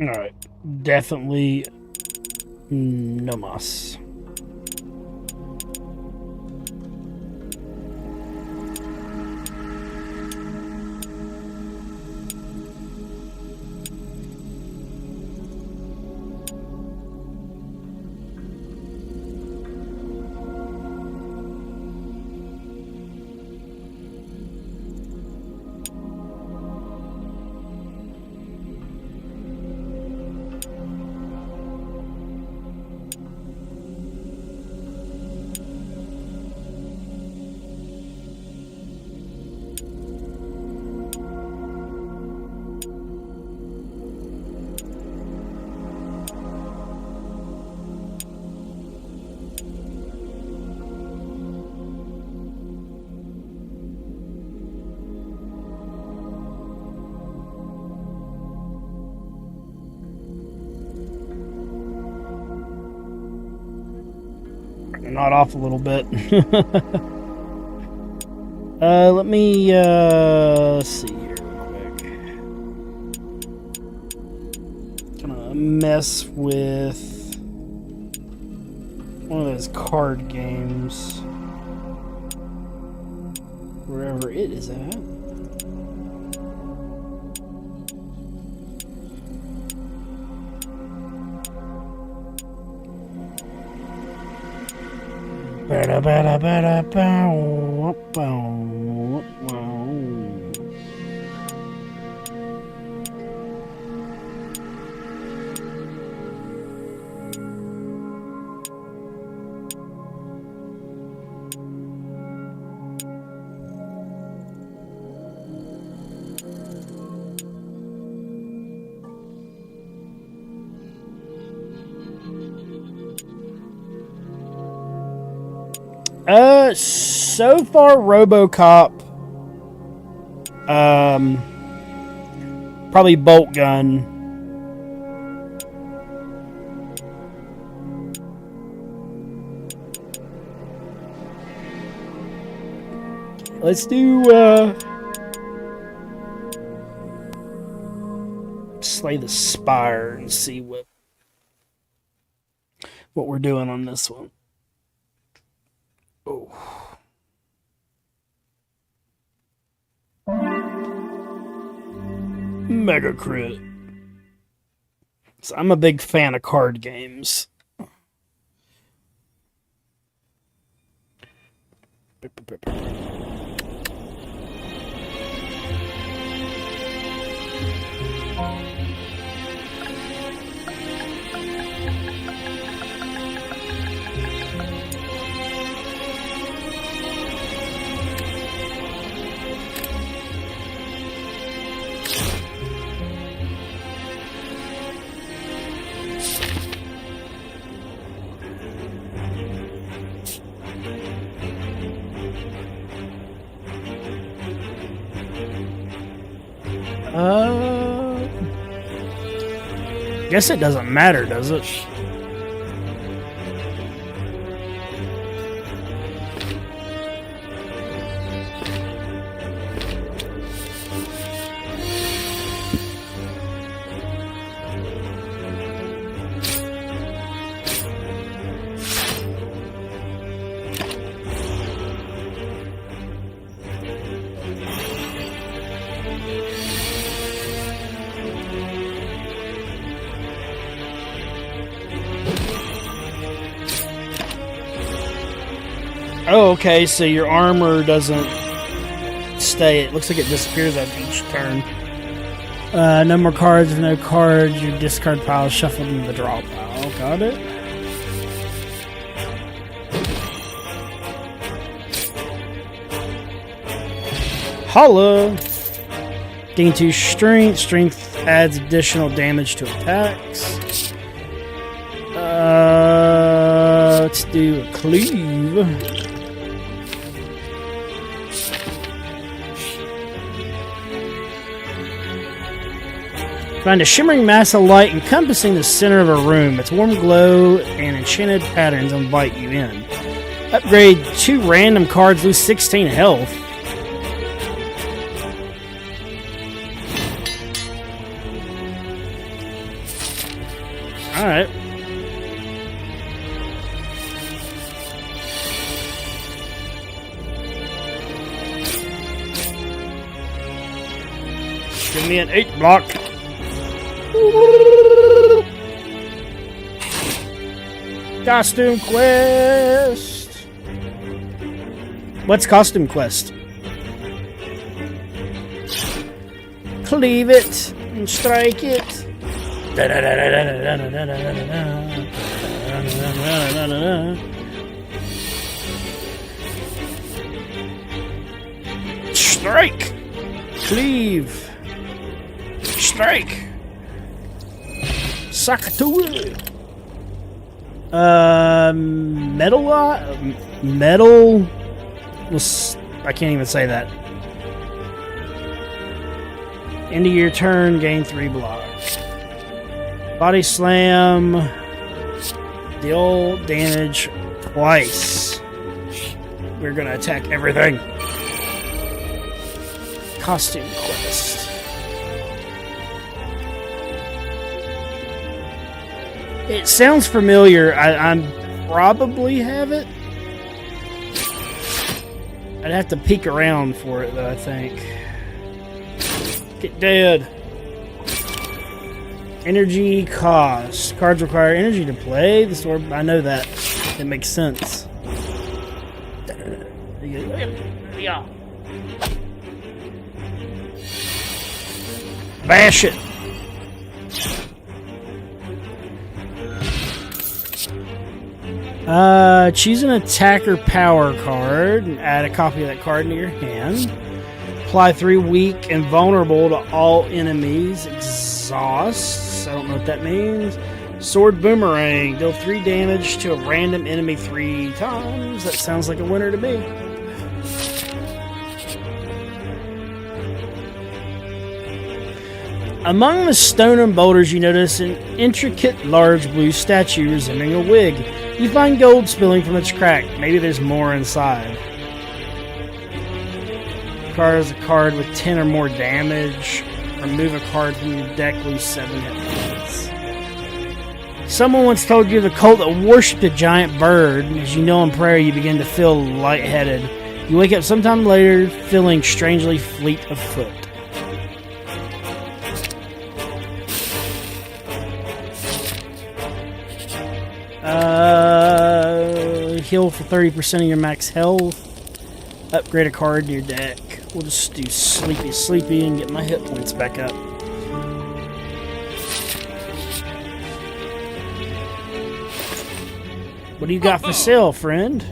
Speaker 2: Alright, definitely no mas. Not off a little bit. Let me see here real quick. Gonna mess with one of those card games, wherever it is at. So far, RoboCop, probably Bolt Gun. Let's do, Slay the Spire and see what we're doing on this one. Oh. Mega crit. So I'm a big fan of card games. Guess it doesn't matter, does it? Oh, okay, so your armor doesn't stay. It looks like it disappears after each turn. No more cards. If no cards, your discard pile is shuffled into the draw pile. Got it. Holla! Gain 2 strength. Strength adds additional damage to attacks. Let's do a cleave. Find a shimmering mass of light encompassing the center of a room. Its warm glow and enchanted patterns invite you in. Upgrade 2 random cards, lose 16 health. Alright. Give me an 8 block. Costume quest. What's costume quest? Cleave it and strike it. Strike. Cleave. Strike. Suck to it. Metal was, I can't even say that. End of your turn, gain 3 blocks. Body slam, deal damage twice. We're gonna attack everything. Costume quest. It sounds familiar. I probably have it. I'd have to peek around for it, though, I think. Get dead. Energy cost. Cards require energy to play. The store, I know that. It makes sense. Yeah. Bash it. Choose an attacker power card and add a copy of that card into your hand. Apply 3 weak and vulnerable to all enemies. Exhaust. I don't know what that means. Sword boomerang. Deal 3 damage to a random enemy 3 times. That sounds like a winner to me. Among the stone and boulders, you notice an intricate, large blue statue resembling a wig. You find gold spilling from its crack. Maybe there's more inside. Card is a card with 10 or more damage. Remove a card from your deck, lose 7 hit points. Someone once told you the cult that worshipped a giant bird. As you know in prayer, you begin to feel lightheaded. You wake up sometime later, feeling strangely fleet of foot. Heal for 30% of your max health. Upgrade a card in your deck. We'll just do sleepy and get my hit points back up. What do you got for sale, friend?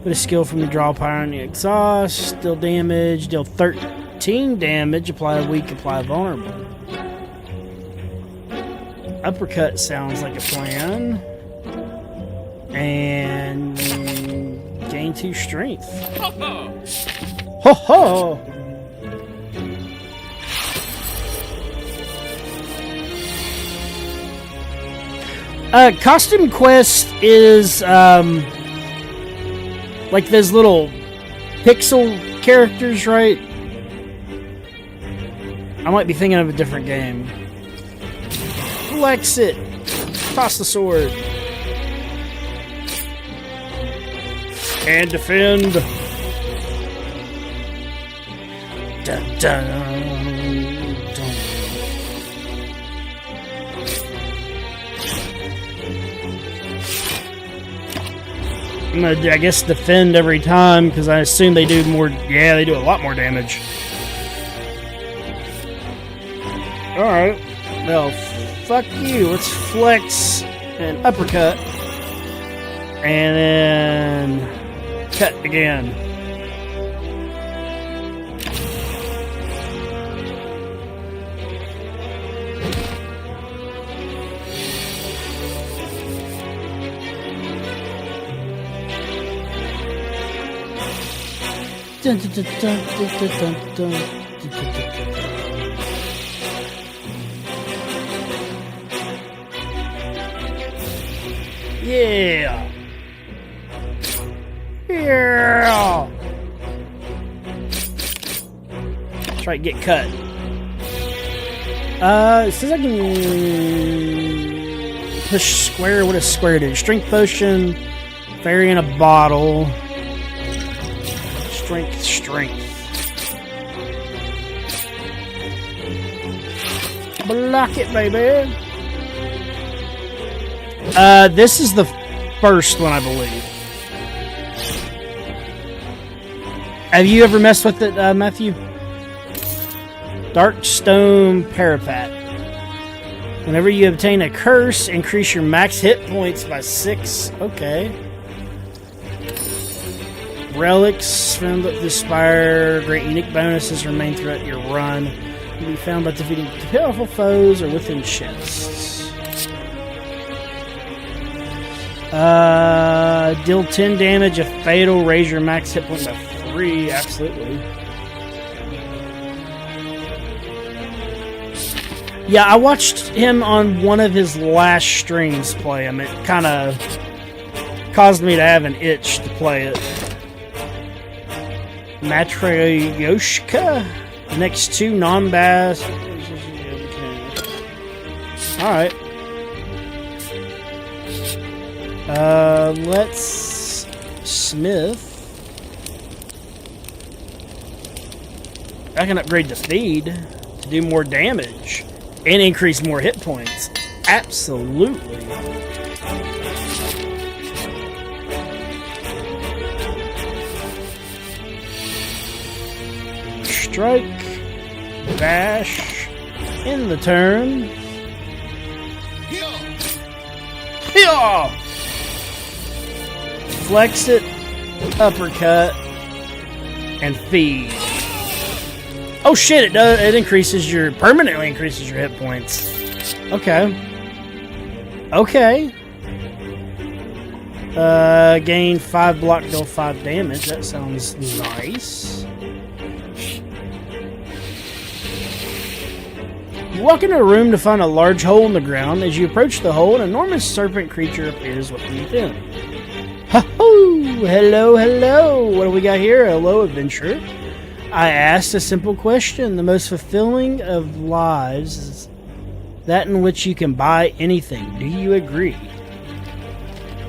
Speaker 2: Put a skill from the draw pile on the exhaust. Deal damage. Deal 13 damage. Apply a weak. Apply a vulnerable. Uppercut sounds like a plan. And gain 2 strength. Ho ho! Costume quest is like those little pixel characters, right? I might be thinking of a different game. Flex it. Toss the sword. And defend. Dun, dun, dun. I'm gonna, I guess, defend every time because I assume they do more. Yeah, they do a lot more damage. Alright. Well, fuck you. Let's flex and uppercut. And then cut again. Dun, dun, dun, dun, dun, dun, dun, dun, dun, dun. Yeah. Yeah. Try to get cut. It says I can push square. What does square do? Strength potion, fairy in a bottle. Strength. Block it, baby. This is the first one, I believe. Have you ever messed with it, Matthew? Dark Stone Parapet. Whenever you obtain a curse, increase your max hit points by 6. Okay. Relics found at the spire. Great unique bonuses remain throughout your run. Can be found by defeating powerful foes or within chests. Deal 10 damage if fatal. Raise your max hit point by 3. Absolutely. Yeah, I watched him on one of his last streams play him. It kind of caused me to have an itch to play it. Matryoshka. Next 2 non-bass. Alright. Let's smith. I can upgrade the speed to do more damage and increase more hit points. Absolutely. Strike, bash, in the turn. Hiya! Flex it, uppercut, and feed. Oh shit! It does. It increases your permanently increases your hit points. Okay. Okay. Gain 5 block, deal 5 damage. That sounds nice. You walk into a room to find a large hole in the ground. As you approach the hole, an enormous serpent creature appears within. Ho-ho! Hello, hello! What do we got here? Hello, adventurer. I asked a simple question. The most fulfilling of lives is that in which you can buy anything. Do you agree?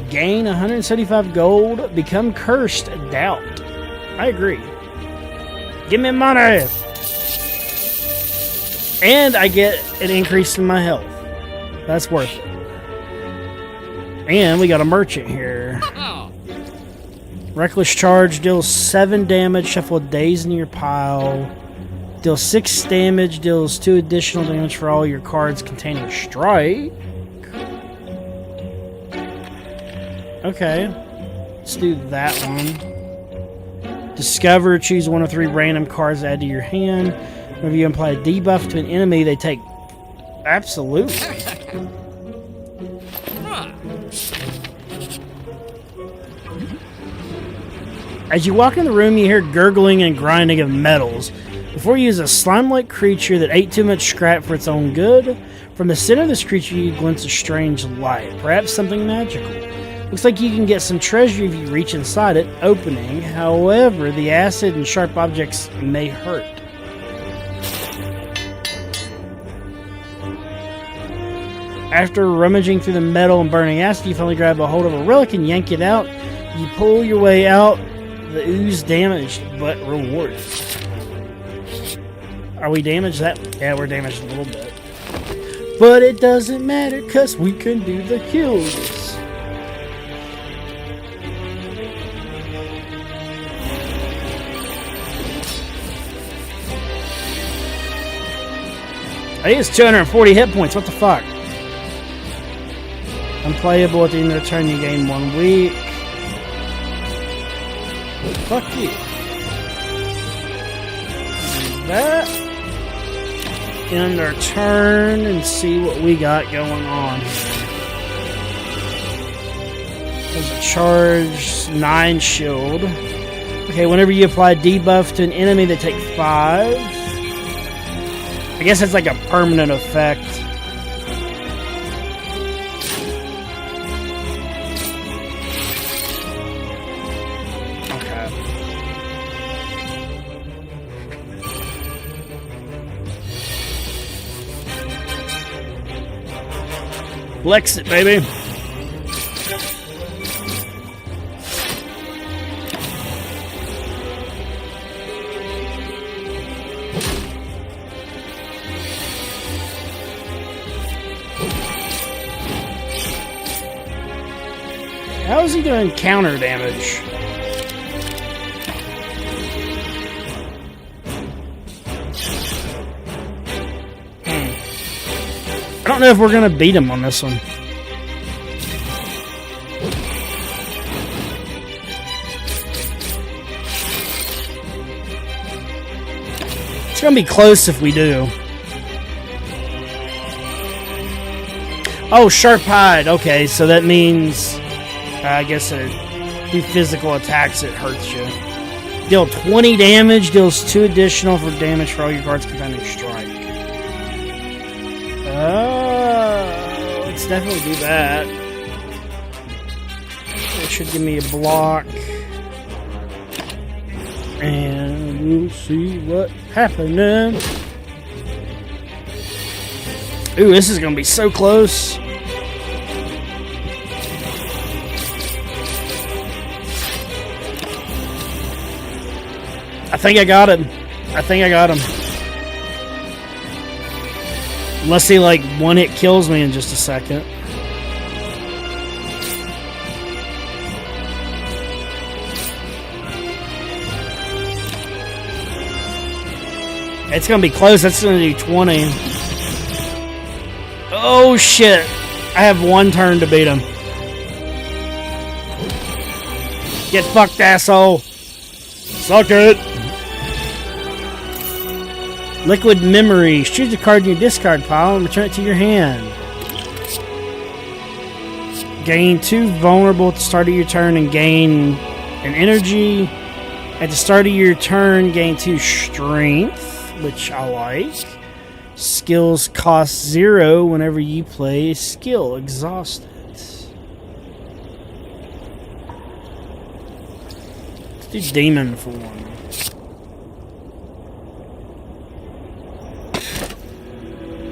Speaker 2: Gain 175 gold. Become cursed. Doubt. I agree. Give me money! And I get an increase in my health. That's worth it. And we got a merchant here. Reckless charge deals 7 damage. Shuffle a daze in your pile. Deals 6 damage. Deals 2 additional damage for all your cards containing strike. Okay. Let's do that one. Discover. Choose 1 of 3 random cards to add to your hand. Whenever you apply a debuff to an enemy, they take... Absolutely. As you walk in the room, you hear gurgling and grinding of metals. Before you use a slime-like creature that ate too much scrap for its own good, from the center of this creature you glimpse a strange light, perhaps something magical. Looks like you can get some treasure if you reach inside it, opening. However, the acid and sharp objects may hurt. After rummaging through the metal and burning acid, you finally grab a hold of a relic and yank it out. You pull your way out. The ooze damaged, but rewarded. Are we damaged? Yeah, we're damaged a little bit. But it doesn't matter, because we can do the kills. He has 240 hit points. What the fuck? Unplayable at the end of the turn. You gain 1 week. Fuck you. Do that. End our turn and see what we got going on. There's a charge, 9 shield. Okay, whenever you apply debuff to an enemy, they take 5. I guess it's like a permanent effect. Okay. Flex it, baby. How is he doing counter damage? I don't know if we're gonna beat him on this one. It's gonna be close if we do. Oh, sharp hide. Okay, so that means I guess do physical attacks, it hurts you. Deal 20 damage, deals 2 additional for damage for all your cards containing strike. Oh, let's definitely do that. It should give me a block. And we'll see what happens. Ooh, this is going to be so close. I think I got him. Unless he like one hit kills me in just a second. It's gonna be close. That's gonna do 20. Oh shit. I have 1 turn to beat him. Get fucked, asshole. Suck it. Liquid Memory. Choose a card in your discard pile and return it to your hand. Gain 2 vulnerable at the start of your turn and gain an energy. At the start of your turn, gain 2 strength, which I like. Skills cost 0 whenever you play a skill. Exhausted. Let's do Demon form.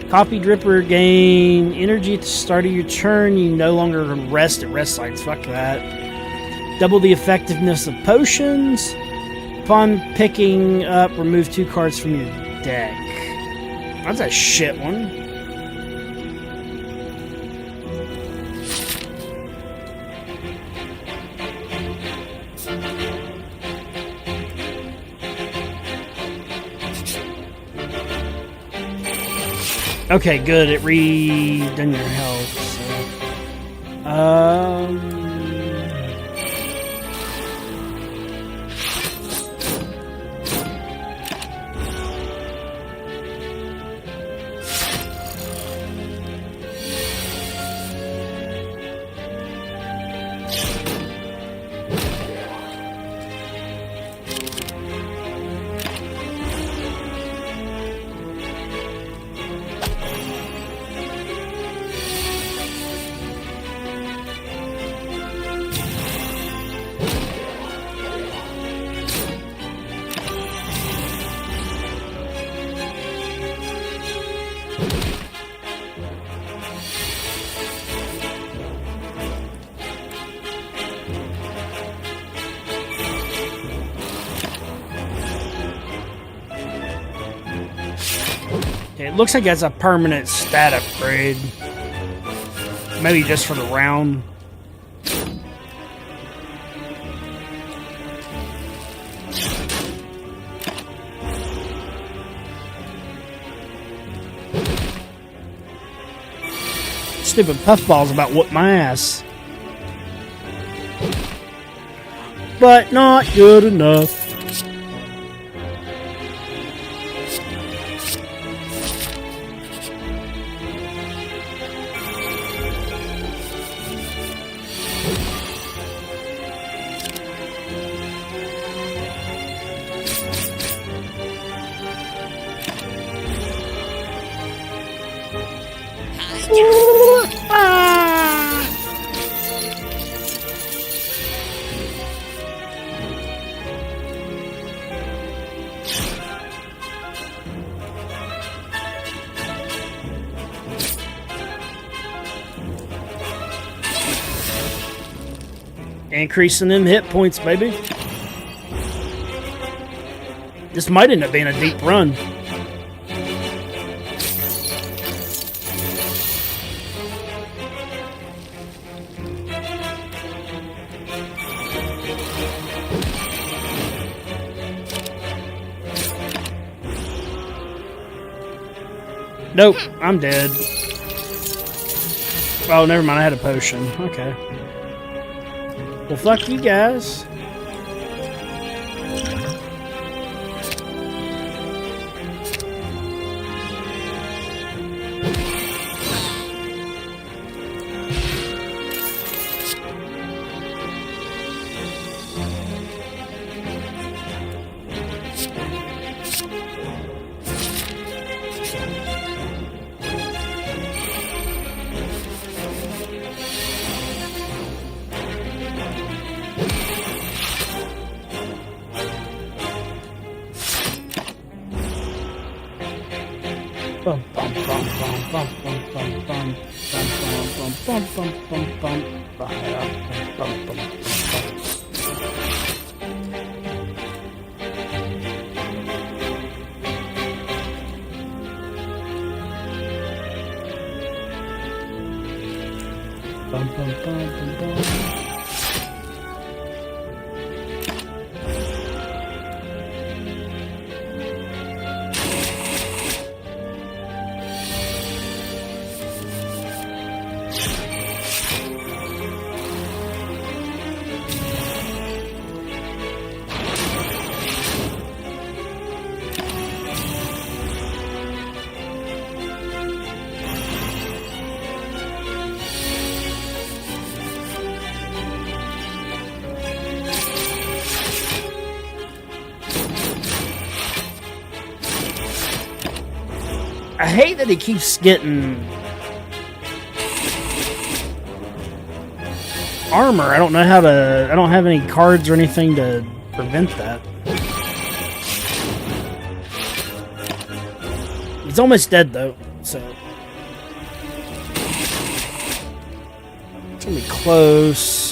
Speaker 2: Copy Dripper, gain energy at the start of your turn. You no longer rest at rest sites. Fuck that. Double the effectiveness of potions. Upon picking up, remove 2 cards from your deck. That's a shit one. Okay, good. It redone your health. So. It looks like it's a permanent stat upgrade. Maybe just for the round. stupid puffball's about whoop my ass. But not good enough. Increasing them hit points, baby. This might end up being a deep run. Nope, I'm dead. Oh, never mind, I had a potion. Okay. Well, fuck you guys. Bum bum bum bum bum bum bum bum bum bum bum bum bum bum bum bum. Bum bum bum bum bum. I hate that he keeps getting armor. I don't know how to... I don't have any cards or anything to prevent that. He's almost dead, though, so... It's gonna be close.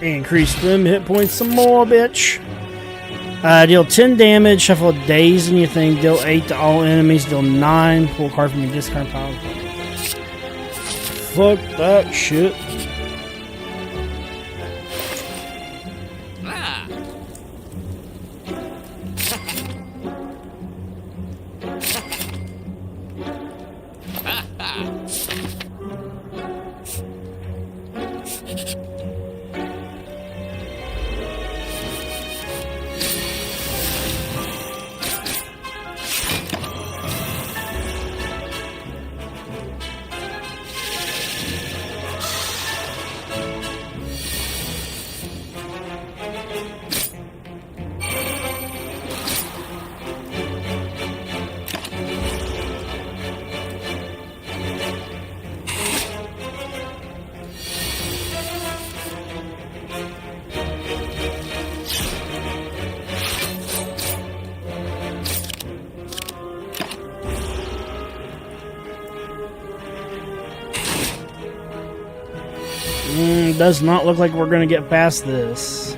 Speaker 2: Increase them hit points some more, bitch. Deal 10 damage, shuffle a daze in your thing, deal 8 to all enemies, deal 9, pull a card from your discard pile. Fuck that shit. Does not look like we're going to get past this.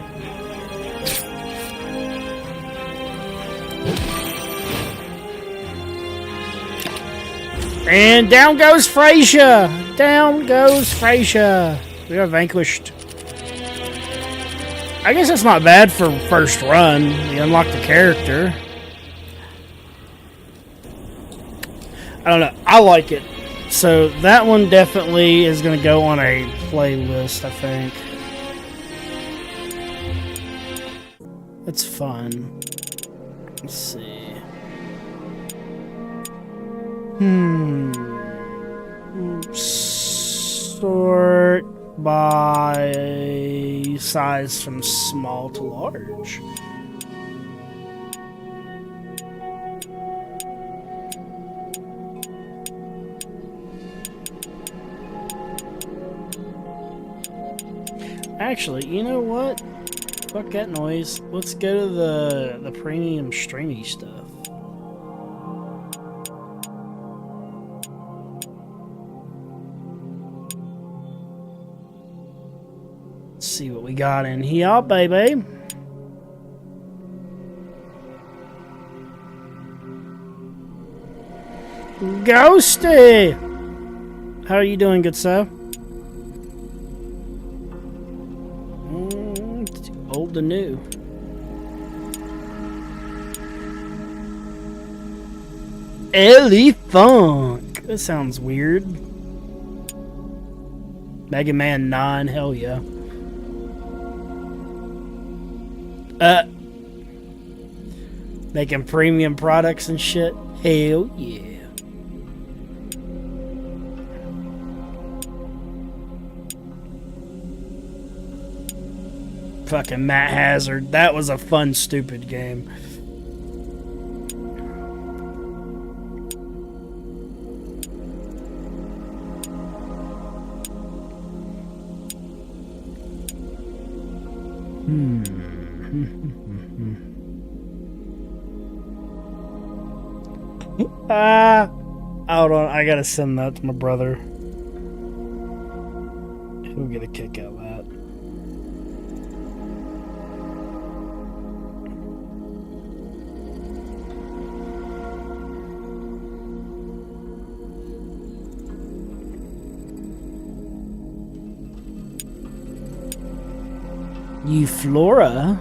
Speaker 2: And down goes Frasier! Down goes Frasier! We are vanquished. I guess it's not bad for first run. You unlock the character. I don't know. I like it. So that one definitely is going to go on a playlist, I think. It's fun. Let's see. Sort by size from small to large. Actually, you know what? Fuck that noise. Let's go to the premium streamy stuff. Let's see what we got in here, baby. Ghosty! How are you doing, good sir? Old to new. Ellie Funk. That sounds weird. Mega Man 9, hell yeah. Making premium products and shit. Hell yeah. Fucking Matt Hazard. That was a fun, stupid game. Hold on. I gotta send that to my brother. He'll get a kick out of that. Flora.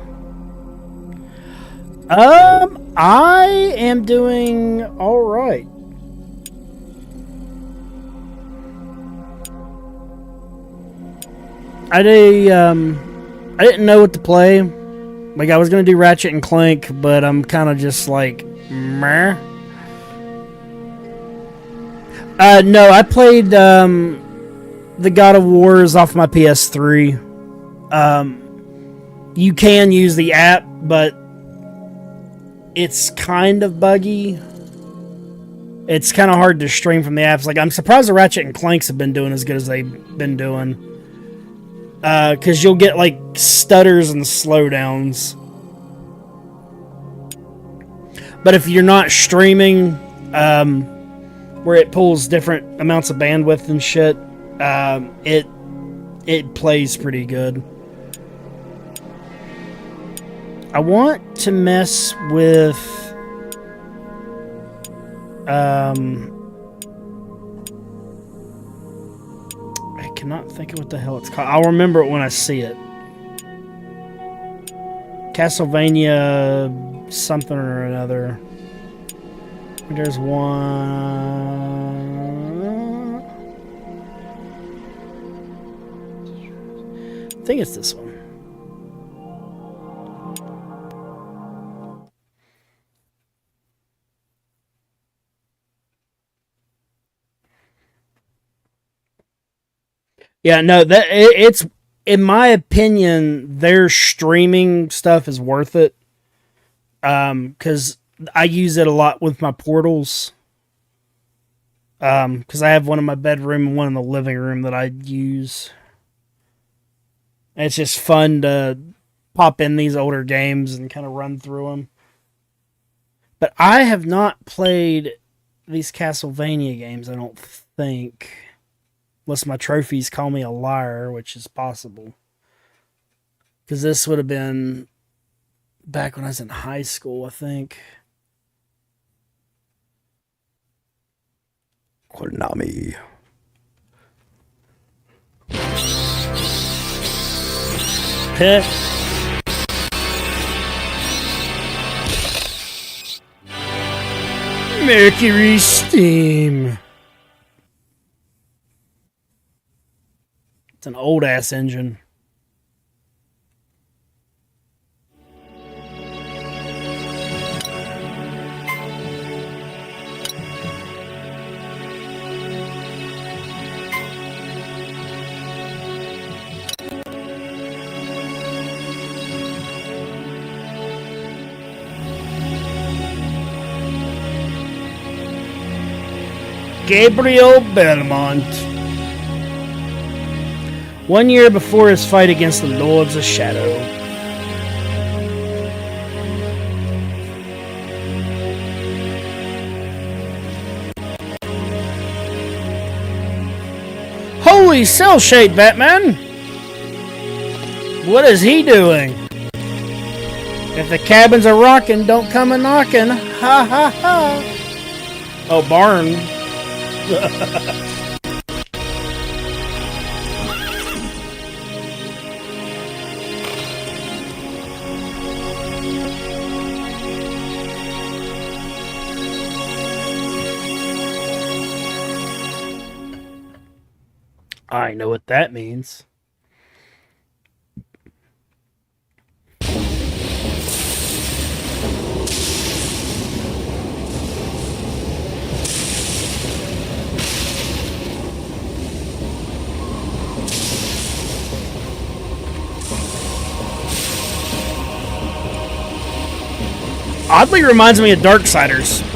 Speaker 2: I am doing all right. I didn't know what to play. Like, I was gonna do Ratchet and Clank, but I'm kind of just like, meh. No, I played the God of Wars off my PS3. You can use the app, but it's kind of buggy. It's kind of hard to stream from the apps. Like, I'm surprised the Ratchet and Clanks have been doing as good as they've been doing. Because you'll get, like, stutters and slowdowns. But if you're not streaming, where it pulls different amounts of bandwidth and shit, it plays pretty good. I want to mess with I cannot think of what the hell it's called. I'll remember it when I see it. Castlevania something or another. There's one. I think it's this one. Yeah, no, it's in my opinion, their streaming stuff is worth it. Because I use it a lot with my portals. Because I have one in my bedroom and one in the living room that I use. And it's just fun to pop in these older games and kind of run through them. But I have not played these Castlevania games, I don't think. Unless my trophies call me a liar, which is possible. Because this would have been back when I was in high school, I think. Konami. Mercury steam. It's an old ass engine. Gabriel Belmont. 1 year before his fight against the Lords of Shadow. Holy cell shade, Batman! What is he doing? If the cabins are rocking, don't come a knocking. Ha ha ha. Oh, barn. I know what that means. Oddly reminds me of Darksiders.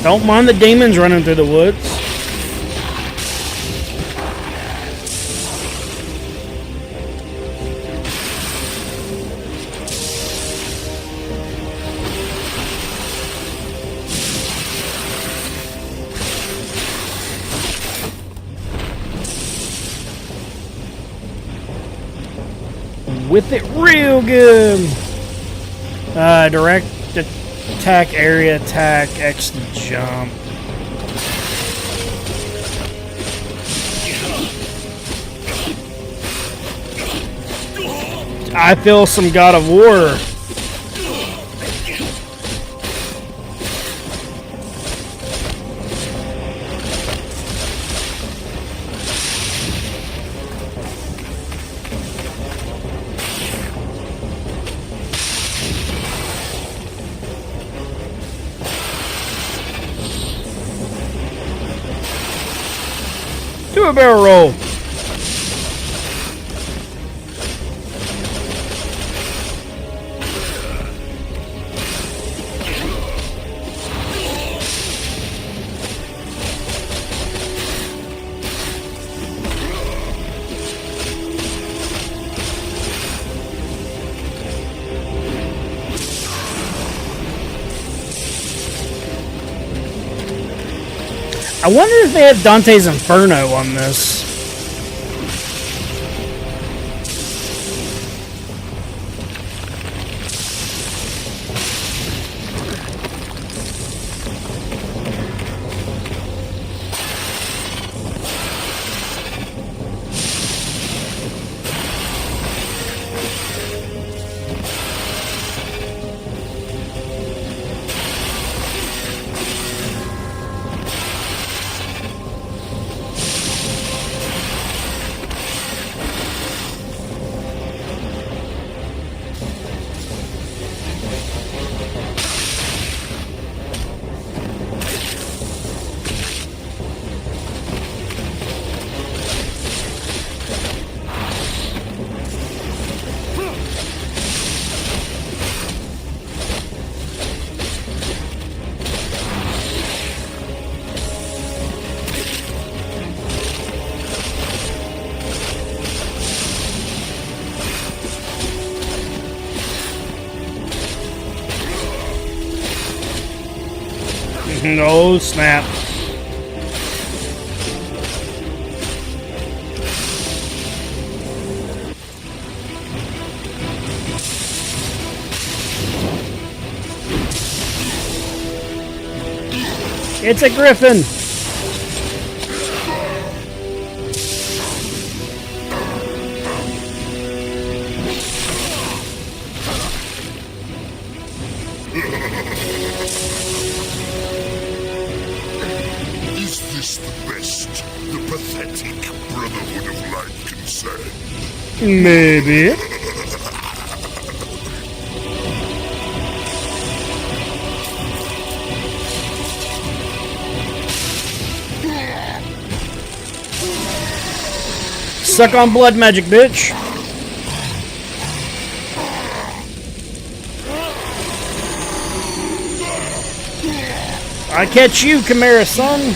Speaker 2: Don't mind the demons running through the woods. With it real good. Direct attack, area attack, X to jump. I feel some God of War. Do a barrel roll. I wonder if they have Dante's Inferno on this. Oh, snap. It's a griffin.
Speaker 17: Is this the best the pathetic Brotherhood of Light can say?
Speaker 2: Maybe. Suck on blood magic, bitch. I catch you, Chimera son.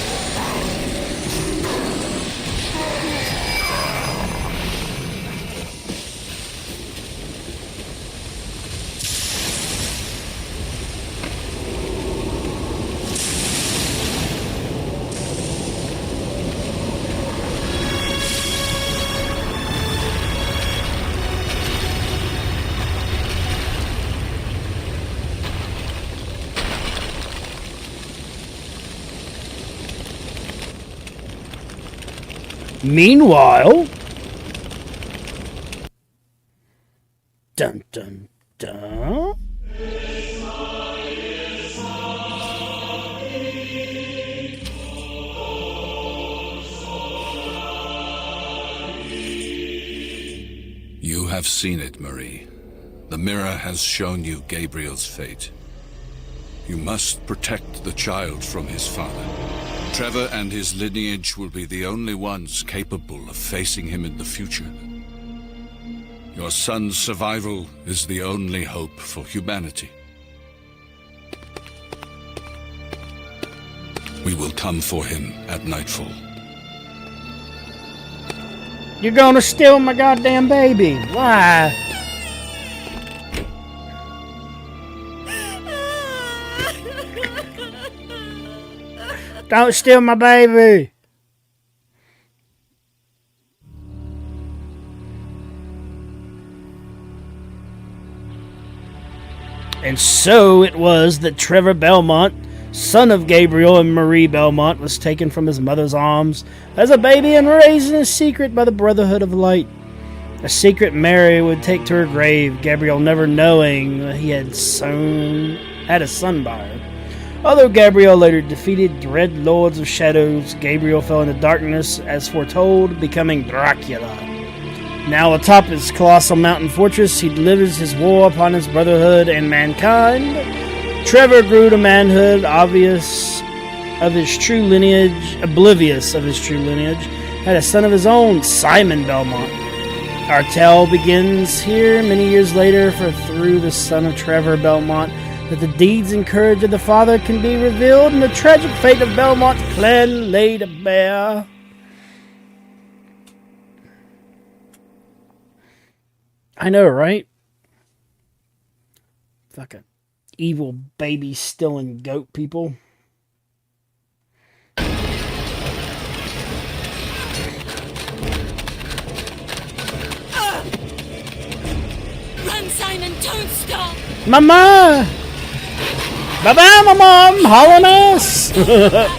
Speaker 2: Meanwhile, dun dun dun.
Speaker 18: You have seen it, Marie. The mirror has shown you Gabriel's fate. You must protect the child from his father. Trevor and his lineage will be the only ones capable of facing him in the future. Your son's survival is the only hope for humanity. We will come for him at nightfall.
Speaker 2: You're gonna steal my goddamn baby. Why? Don't steal my baby. And so it was that Trevor Belmont, son of Gabriel and Marie Belmont, was taken from his mother's arms as a baby and raised in a secret by the Brotherhood of Light. A secret Mary would take to her grave, Gabriel never knowing that he had a son by her. Although Gabriel later defeated Dread Lords of Shadows, Gabriel fell into darkness as foretold, becoming Dracula. Now atop his colossal mountain fortress, he delivers his war upon his brotherhood and mankind. Trevor grew to manhood, oblivious of his true lineage, had a son of his own, Simon Belmont. Our tale begins here many years later, for through the son of Trevor Belmont, that the deeds and courage of the father can be revealed, and the tragic fate of Belmont's clan laid bare. I know, right? Fucking evil baby stealing goat people.
Speaker 10: Run, Simon! Don't stop!
Speaker 2: Mama! Bye-bye, my mom! Hauling ass!
Speaker 10: Run!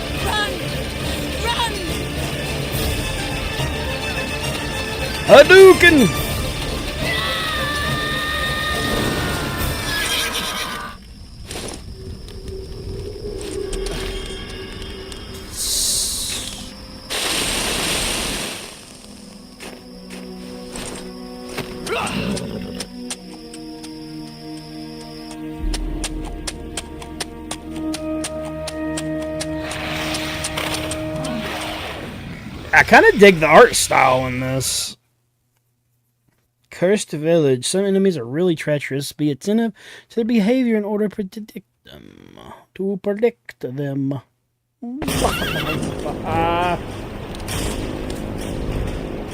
Speaker 2: Hadouken! I kind of dig the art style in this. Cursed village. Some enemies are really treacherous. Be attentive to their behavior in order to predict them. Ooh,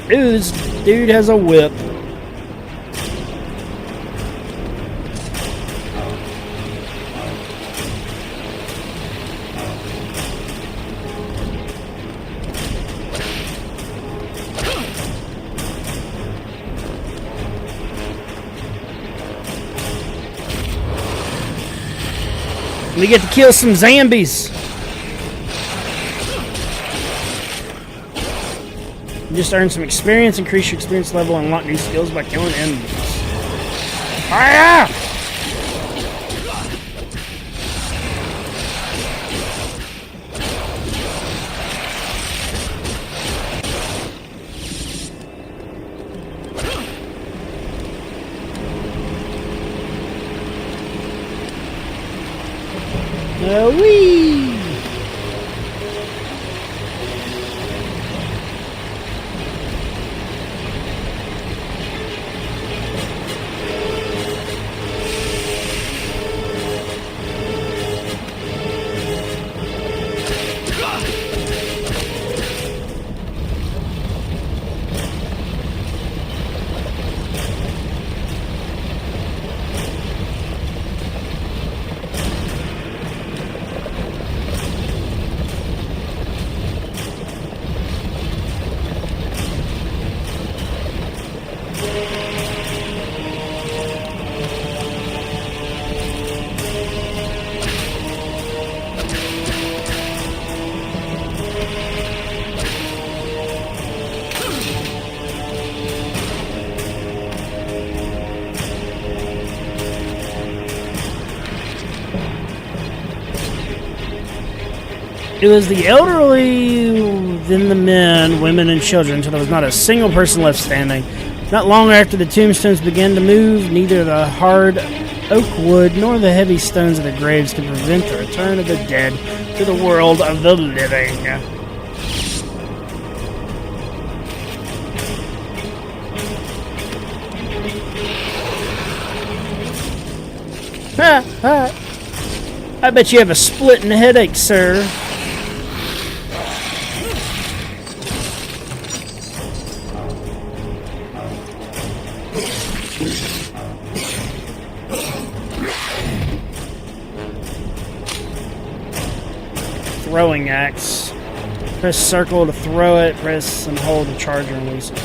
Speaker 2: this dude has a whip. We get to kill some zombies. You just earn some experience, increase your experience level, and unlock new skills by killing enemies. Fire! Wee! It was the elderly, then the men, women, and children, until there was not a single person left standing. Not long after the tombstones began to move, neither the hard oak wood nor the heavy stones of the graves could prevent the return of the dead to the world of the living. Ha ha! I bet you have a splitting headache, sir. Throwing axe. Press circle to throw it, press and hold the charger and release it.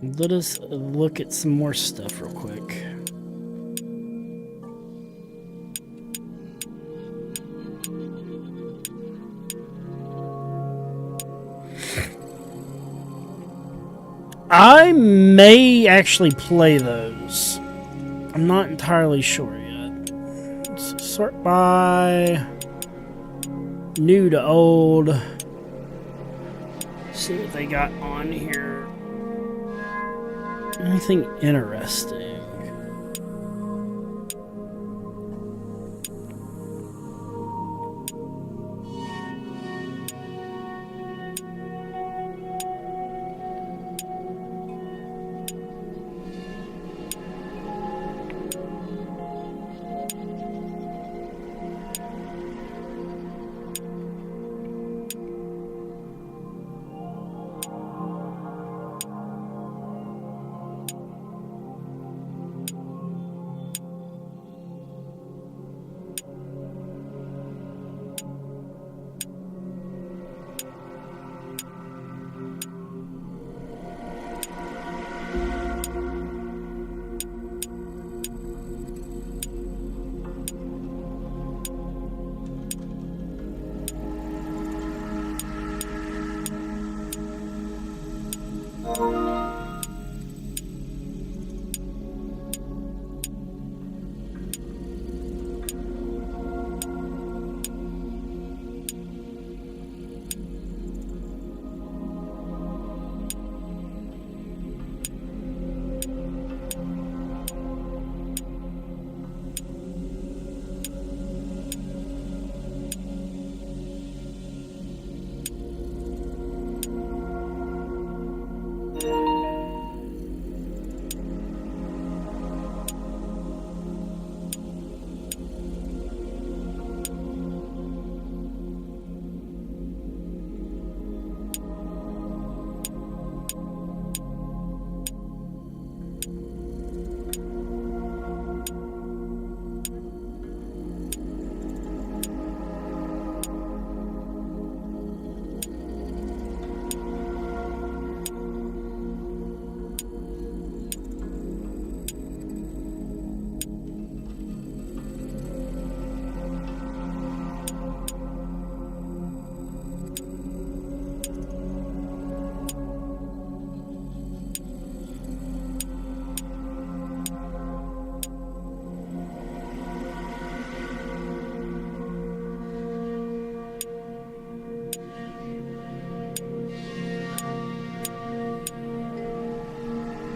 Speaker 2: Let us look at some more stuff real quick. I may actually play those. I'm not entirely sure yet. Let's sort by new to old. See what they got on here. Anything interesting?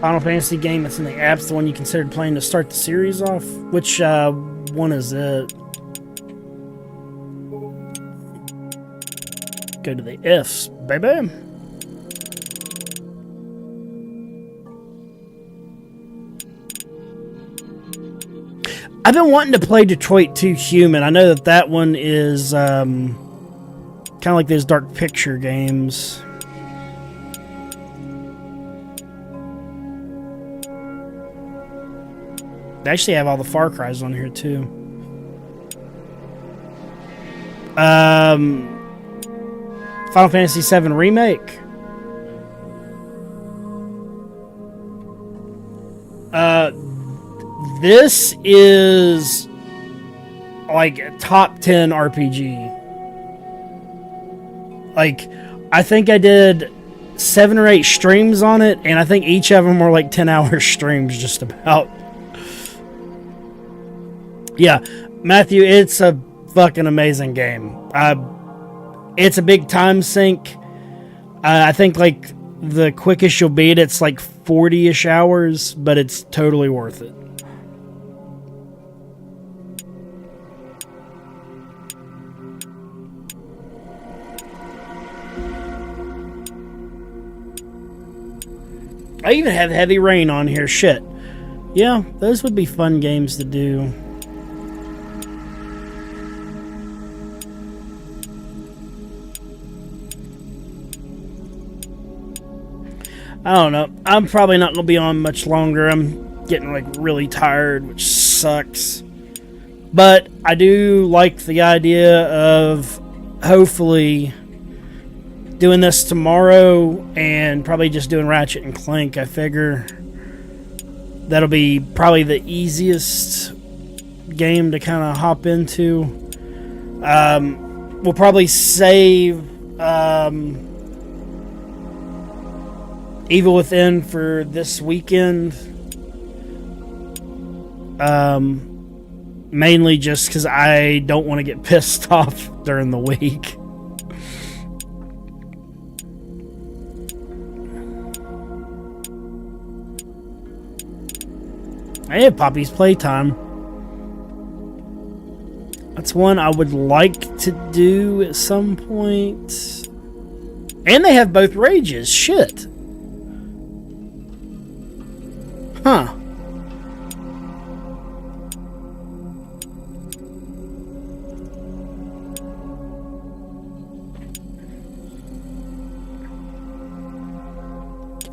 Speaker 2: Final Fantasy game that's in the apps, the one you considered playing to start the series off? Which one is it? Go to the ifs, baby. I've been wanting to play Detroit 2 Human. I know that one is kind of like those dark picture games. They actually have all the Far Cry's on here too. Final Fantasy VII Remake. This is like a top 10 RPG. Like, I think I did 7 or 8 streams on it, and I think each of them were like 10-hour streams just about. Yeah, Matthew, it's a fucking amazing game. It's a big time sink. I think like the quickest you'll beat it's like 40-ish hours, but it's totally worth it. I even have Heavy Rain on here. Shit. Yeah, those would be fun games to do. I don't know. I'm probably not going to be on much longer. I'm getting like really tired, which sucks. But I do like the idea of hopefully doing this tomorrow and probably just doing Ratchet and Clank. I figure that'll be probably the easiest game to kind of hop into. We'll probably save Evil Within for this weekend. Mainly just because I don't want to get pissed off during the week. Hey, Poppy's Playtime. That's one I would like to do at some point. And they have both rages. Shit. Huh.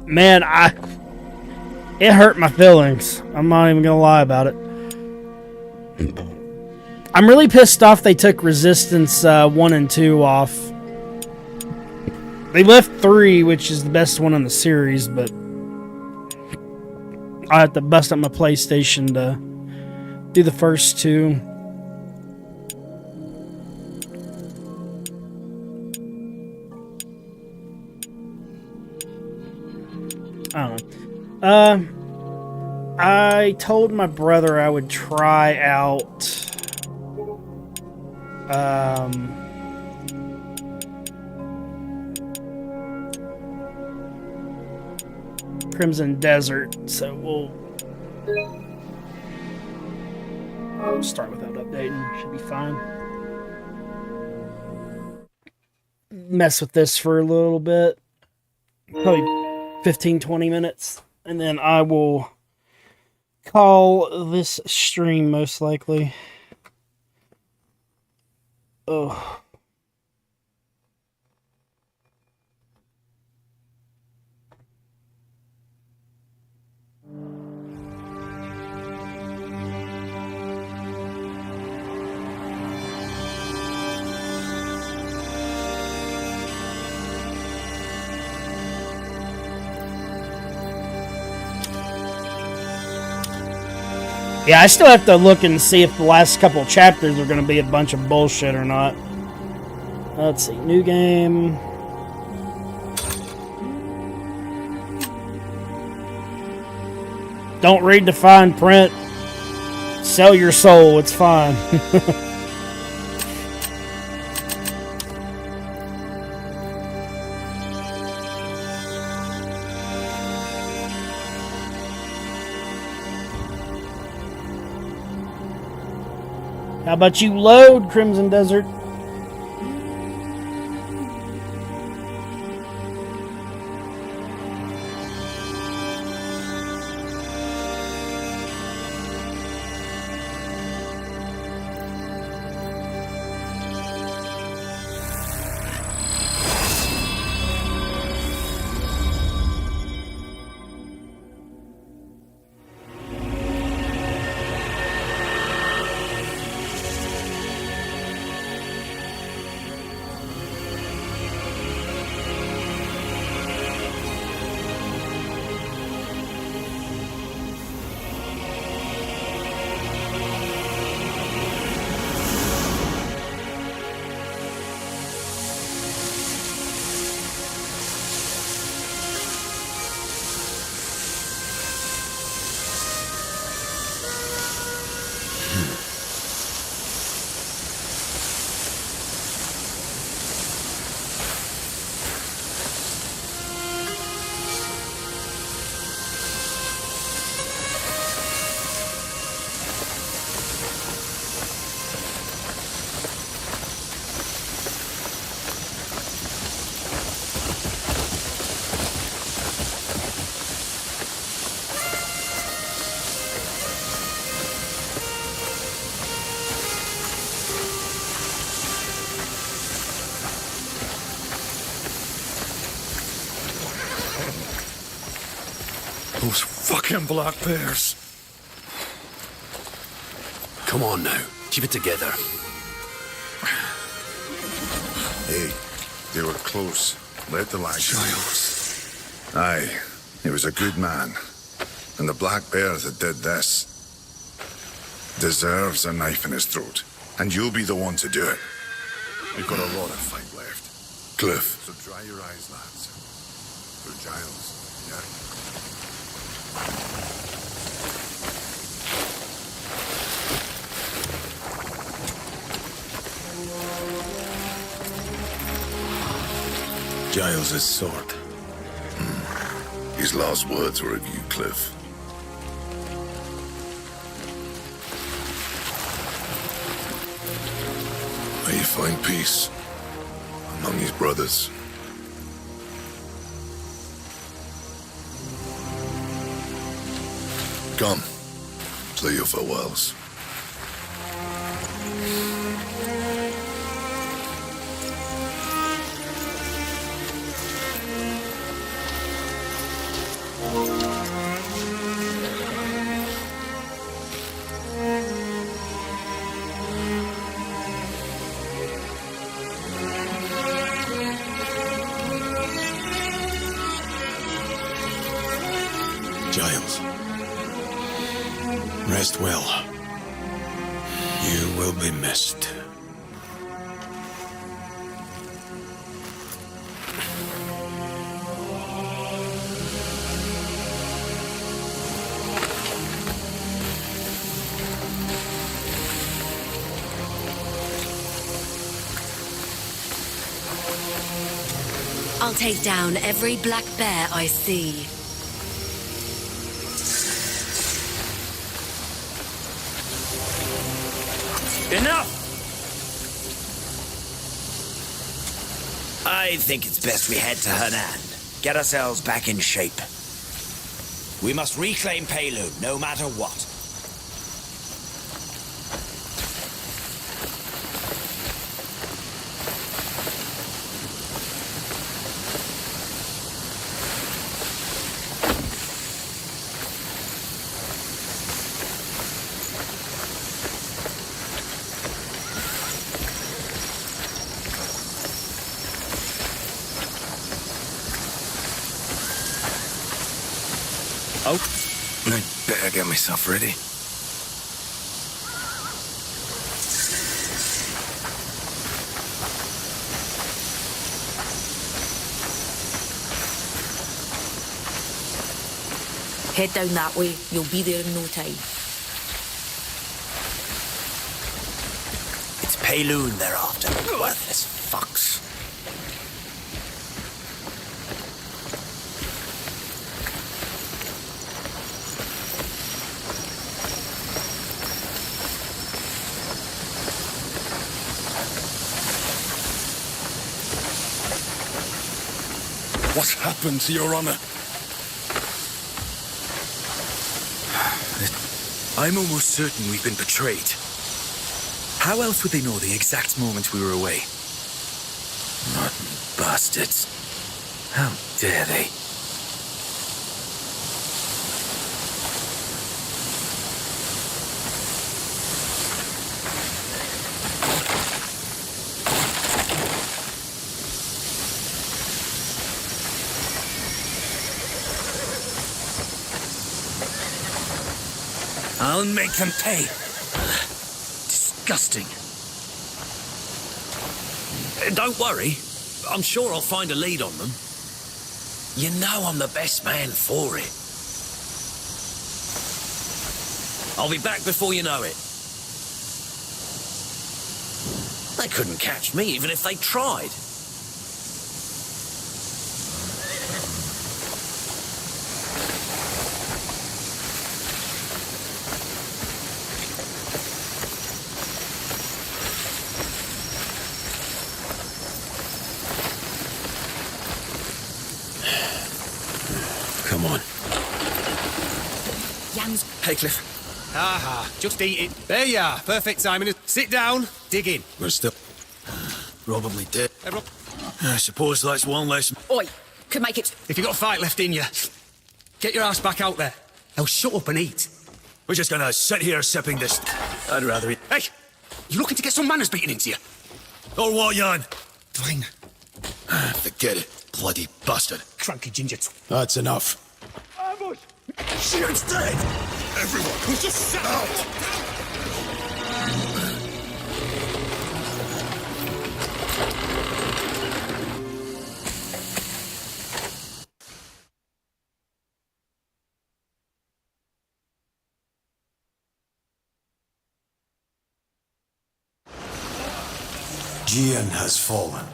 Speaker 2: Man, it hurt my feelings. I'm not even gonna lie about it. I'm really pissed off they took Resistance 1 and 2 off. They left 3, which is the best one in the series, but I have to bust up my PlayStation to do the first 2. I don't know. I told my brother I would try out Crimson Desert, so we'll start without updating. Should be fine. Mess with this for a little bit, probably 15-20 minutes, and then I will call this stream most likely. Oh. Yeah, I still have to look and see if the last couple of chapters are going to be a bunch of bullshit or not. Let's see. New game. Don't read the fine print. Sell your soul. It's fine. How about you load, Crimson Desert?
Speaker 17: Those fucking black bears.
Speaker 19: Come on now. Keep it together.
Speaker 17: Hey, they were close. Let the lad Giles. Aye, he was a good man. And the black bear that did this deserves a knife in his throat. And you'll be the one to do it. We've got a lot of fight left.
Speaker 19: Cliff.
Speaker 17: So dry your eyes, lads. For Giles, yeah?
Speaker 19: Giles' sword.
Speaker 17: His last words were of you, Cliff.
Speaker 19: May you find peace among his brothers. Come, say your farewells. Giles, rest well. You will be missed.
Speaker 10: I'll take down every black bear I see.
Speaker 11: Enough! I think it's best we head to Hernan. Get ourselves back in shape. We must reclaim Payloon, no matter what.
Speaker 19: Oh, I'd better get myself ready.
Speaker 6: Head down that way. You'll be there in no time.
Speaker 11: It's Payloon they're after. Worthless fucks.
Speaker 19: What happened to Your Honor?
Speaker 20: I'm almost certain we've been betrayed. How else would they know the exact moment we were away? Rotten bastards. How dare they? I'll make them pay. Disgusting.
Speaker 21: Don't worry. I'm sure I'll find a lead on them. You know I'm the best man for it. I'll be back before you know it. They couldn't catch me even if they tried.
Speaker 20: Come on.
Speaker 6: Yams.
Speaker 22: Hey, Cliff. Aha, just eat it. There you are. Perfect, Simon. Sit down, dig in.
Speaker 20: We're still probably dead. I suppose that's one less.
Speaker 6: Oi, could make it.
Speaker 22: If you've got a fight left in you, get your ass back out there. Now shut up and eat.
Speaker 20: We're just gonna sit here sipping this. I'd rather eat.
Speaker 22: Hey, you looking to get some manners beaten into you?
Speaker 20: Or what, Jan?
Speaker 22: Fine.
Speaker 20: Forget it, bloody bastard.
Speaker 22: Cranky ginger.
Speaker 19: That's enough.
Speaker 22: Ambush!
Speaker 20: Shit's dead!
Speaker 19: Everyone, just sit out!
Speaker 23: Gian has fallen.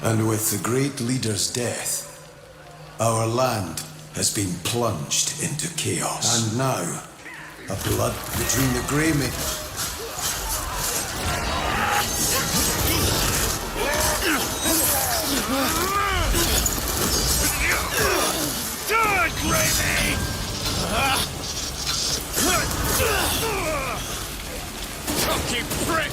Speaker 23: And with the great leader's death, our land has been plunged into chaos. And now, a blood between the grey men.
Speaker 11: Die, Gravy!
Speaker 22: Cocky prick!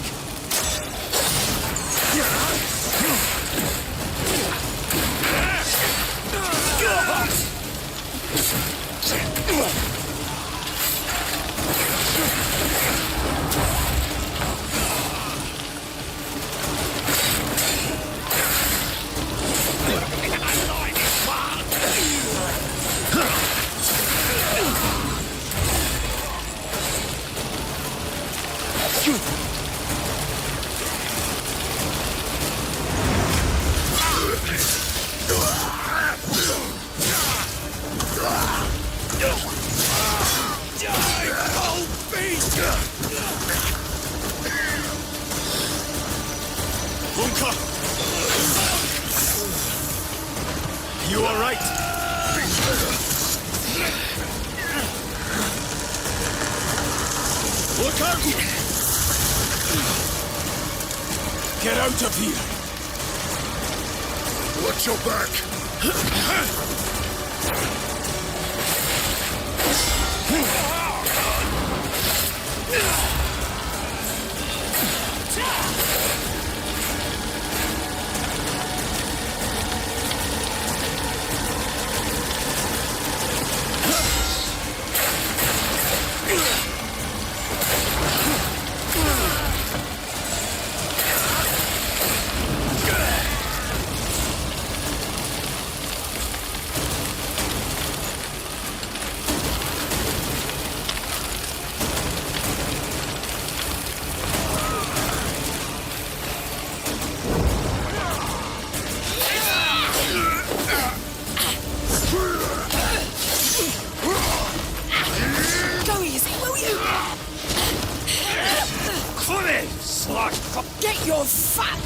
Speaker 22: You all right? Look out! Get out of here!
Speaker 19: Watch your back!
Speaker 6: Go easy, will you?
Speaker 22: Come in, slut!
Speaker 6: Get your fat...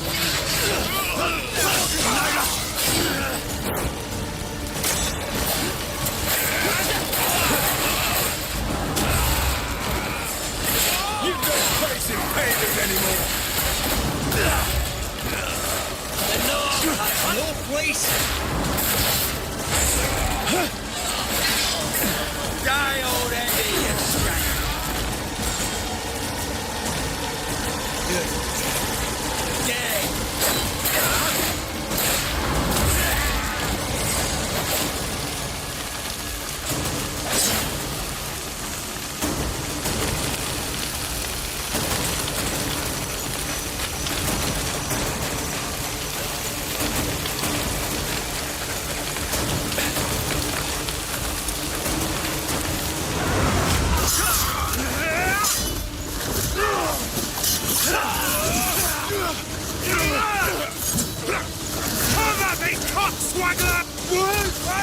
Speaker 22: You don't face in pain anymore!
Speaker 13: please. Die already, you scrap.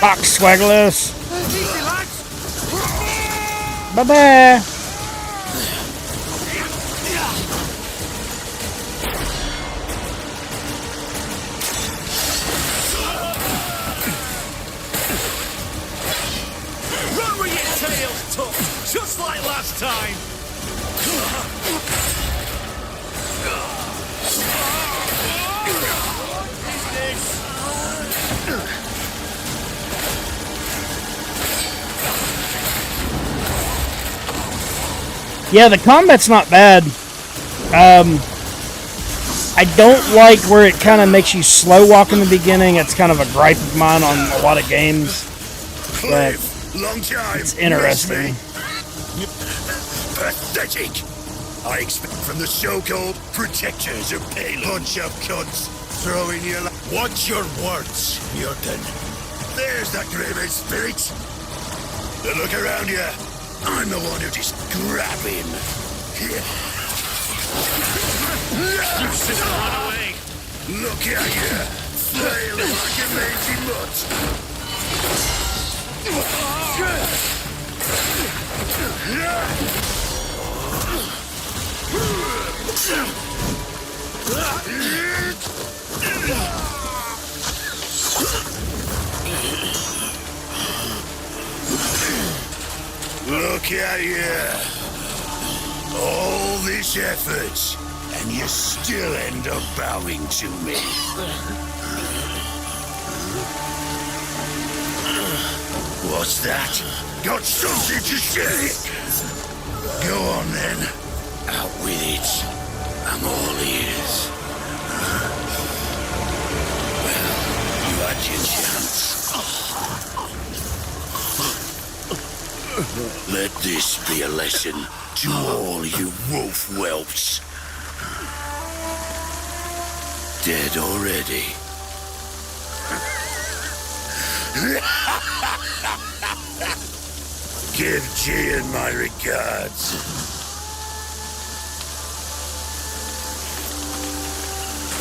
Speaker 2: Box swagglers. Bye-bye.
Speaker 13: Run with your tails tucked, just like last time.
Speaker 2: Yeah, the combat's not bad. I don't like where it kind of makes you slow walk in the beginning. It's kind of a gripe of mine on a lot of games. But
Speaker 17: Long time.
Speaker 2: it's interesting.
Speaker 17: Pathetic. I expect from the so-called protectors of Palin. Bunch of cunts throwing you like... Watch your words, Jurgen. There's that grey-made spirit. Now look around you. I'm the one who just grab him. Here.
Speaker 13: You should run away.
Speaker 17: Look at you. Flailing like a mangy mutt. Look at you. All this effort, and you still end up bowing to me. What's that? Got something to say? Go on then. Out with it. I'm all ears. Well, you had your chance. Let this be a lesson to all you wolf whelps. Dead already. Give Gian my regards.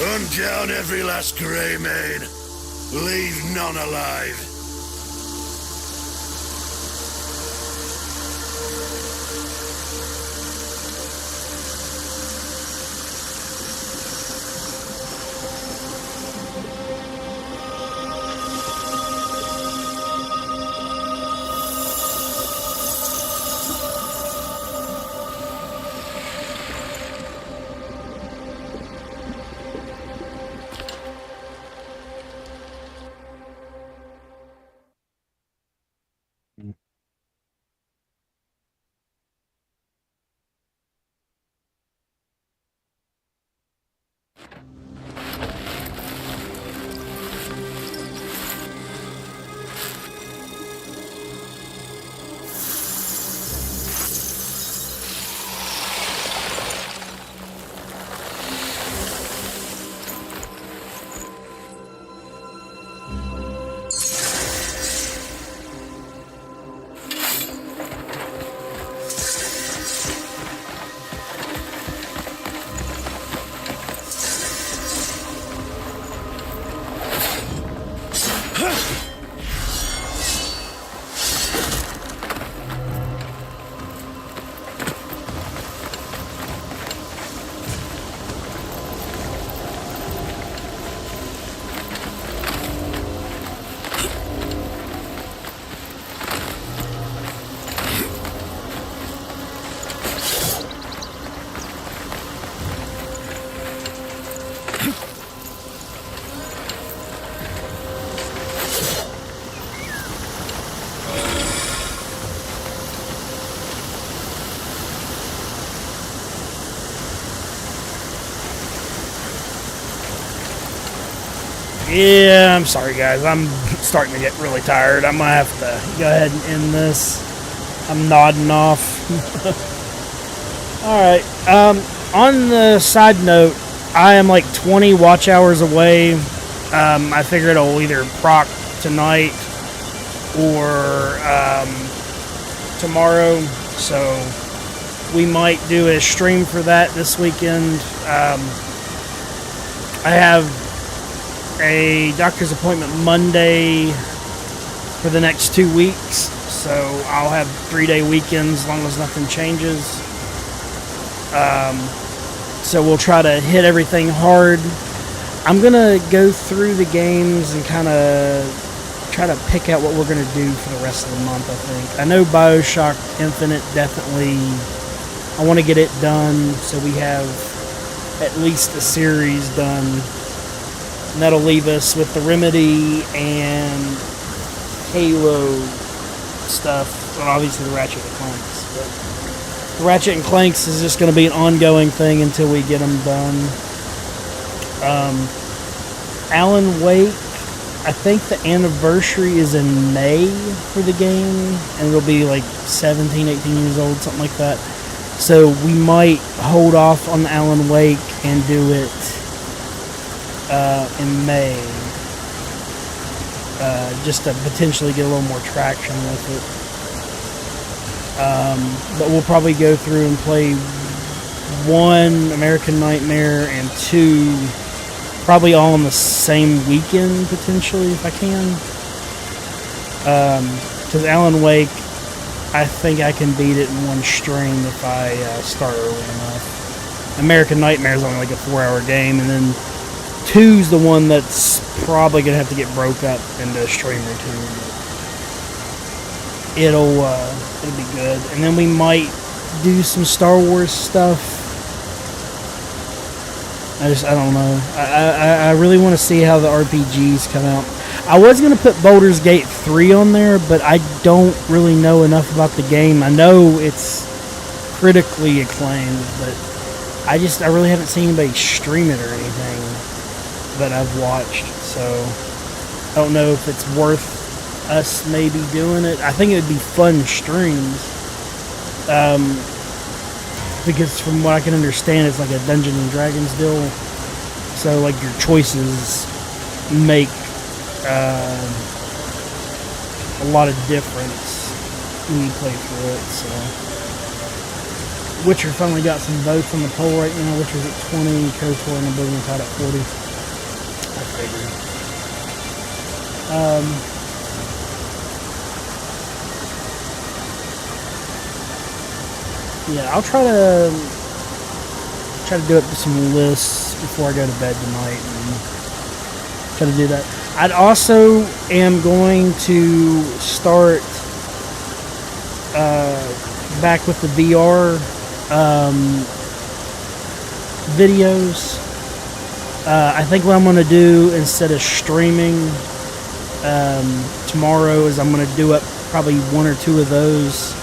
Speaker 17: Hunt down every last grey maid. Leave none alive.
Speaker 2: Yeah, I'm sorry, guys. I'm starting to get really tired. I'm going to have to go ahead and end this. I'm nodding off. Alright. On the side note, I am like 20 watch hours away. I figured it'll either proc tonight or tomorrow. So we might do a stream for that this weekend. I have a doctor's appointment Monday for the next 2 weeks, so I'll have 3-day weekends as long as nothing changes. So we'll try to hit everything hard. I'm gonna go through the games and kind of try to pick out what we're gonna do for the rest of the month. I think I know BioShock Infinite definitely. I want to get it done so we have at least a series done. And that'll leave us with the Remedy and Halo stuff. Well, obviously the Ratchet and Clanks. But the Ratchet and Clanks is just going to be an ongoing thing until we get them done. Alan Wake, I think the anniversary is in May for the game. And it'll be like 17, 18 years old, something like that. So we might hold off on Alan Wake and do it in May, just to potentially get a little more traction with it. But we'll probably go through and play 1 American Nightmare and 2, probably all on the same weekend potentially if I can. Because Alan Wake, I think I can beat it in one stream if I start early enough. American Nightmare is only like a 4-hour game, and then 2's the one that's probably gonna have to get broke up into a stream or 2. It'll be good, and then we might do some Star Wars stuff. I don't know. I really want to see how the RPGs come out. I was going to put Baldur's Gate 3 on there, but I don't really know enough about the game. I know it's critically acclaimed, but I really haven't seen anybody stream it or anything that I've watched. So I don't know if it's worth us maybe doing it. I think it would be fun streams. Because from what I can understand, it's like a Dungeons and Dragons deal. So like your choices make a lot of difference when you play through it. So Witcher finally got some votes on the poll right now. Witcher's at 20, KOTOR and Oblivion tied at 40. I figured. Yeah, I'll try to do up some lists before I go to bed tonight and try to do that. I'd also am going to start back with the VR videos. I think what I'm going to do instead of streaming tomorrow is I'm going to do up probably 1 or 2 of those.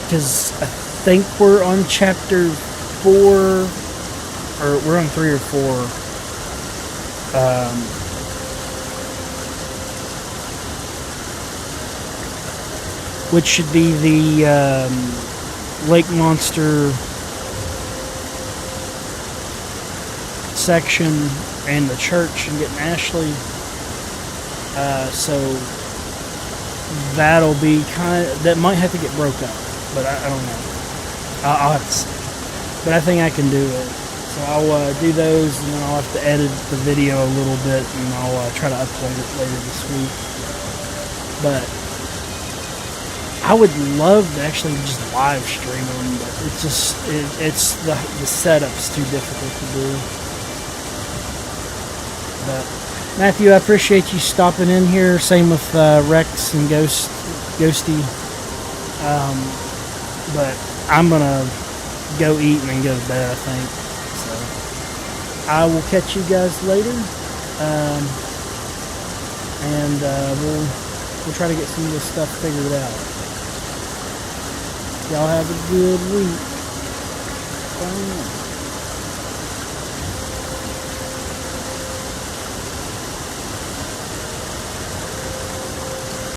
Speaker 2: Because I think we're on chapter 4, or we're on 3 or 4. Which should be the Lake Monster section and the church and getting Ashley. So that'll be that might have to get broke up, but I don't know. I'll have to see. But I think I can do it. So I'll do those, and then I'll have to edit the video a little bit, and I'll try to upload it later this week. But I would love to actually just live stream them, but it's just it's the setup's too difficult to do. But Matthew, I appreciate you stopping in here. Same with Rex and Ghosty. But I'm gonna go eat and then go to bed, I think. So I will catch you guys later, and we'll try to get some of this stuff figured out. Y'all have a good week. Bye.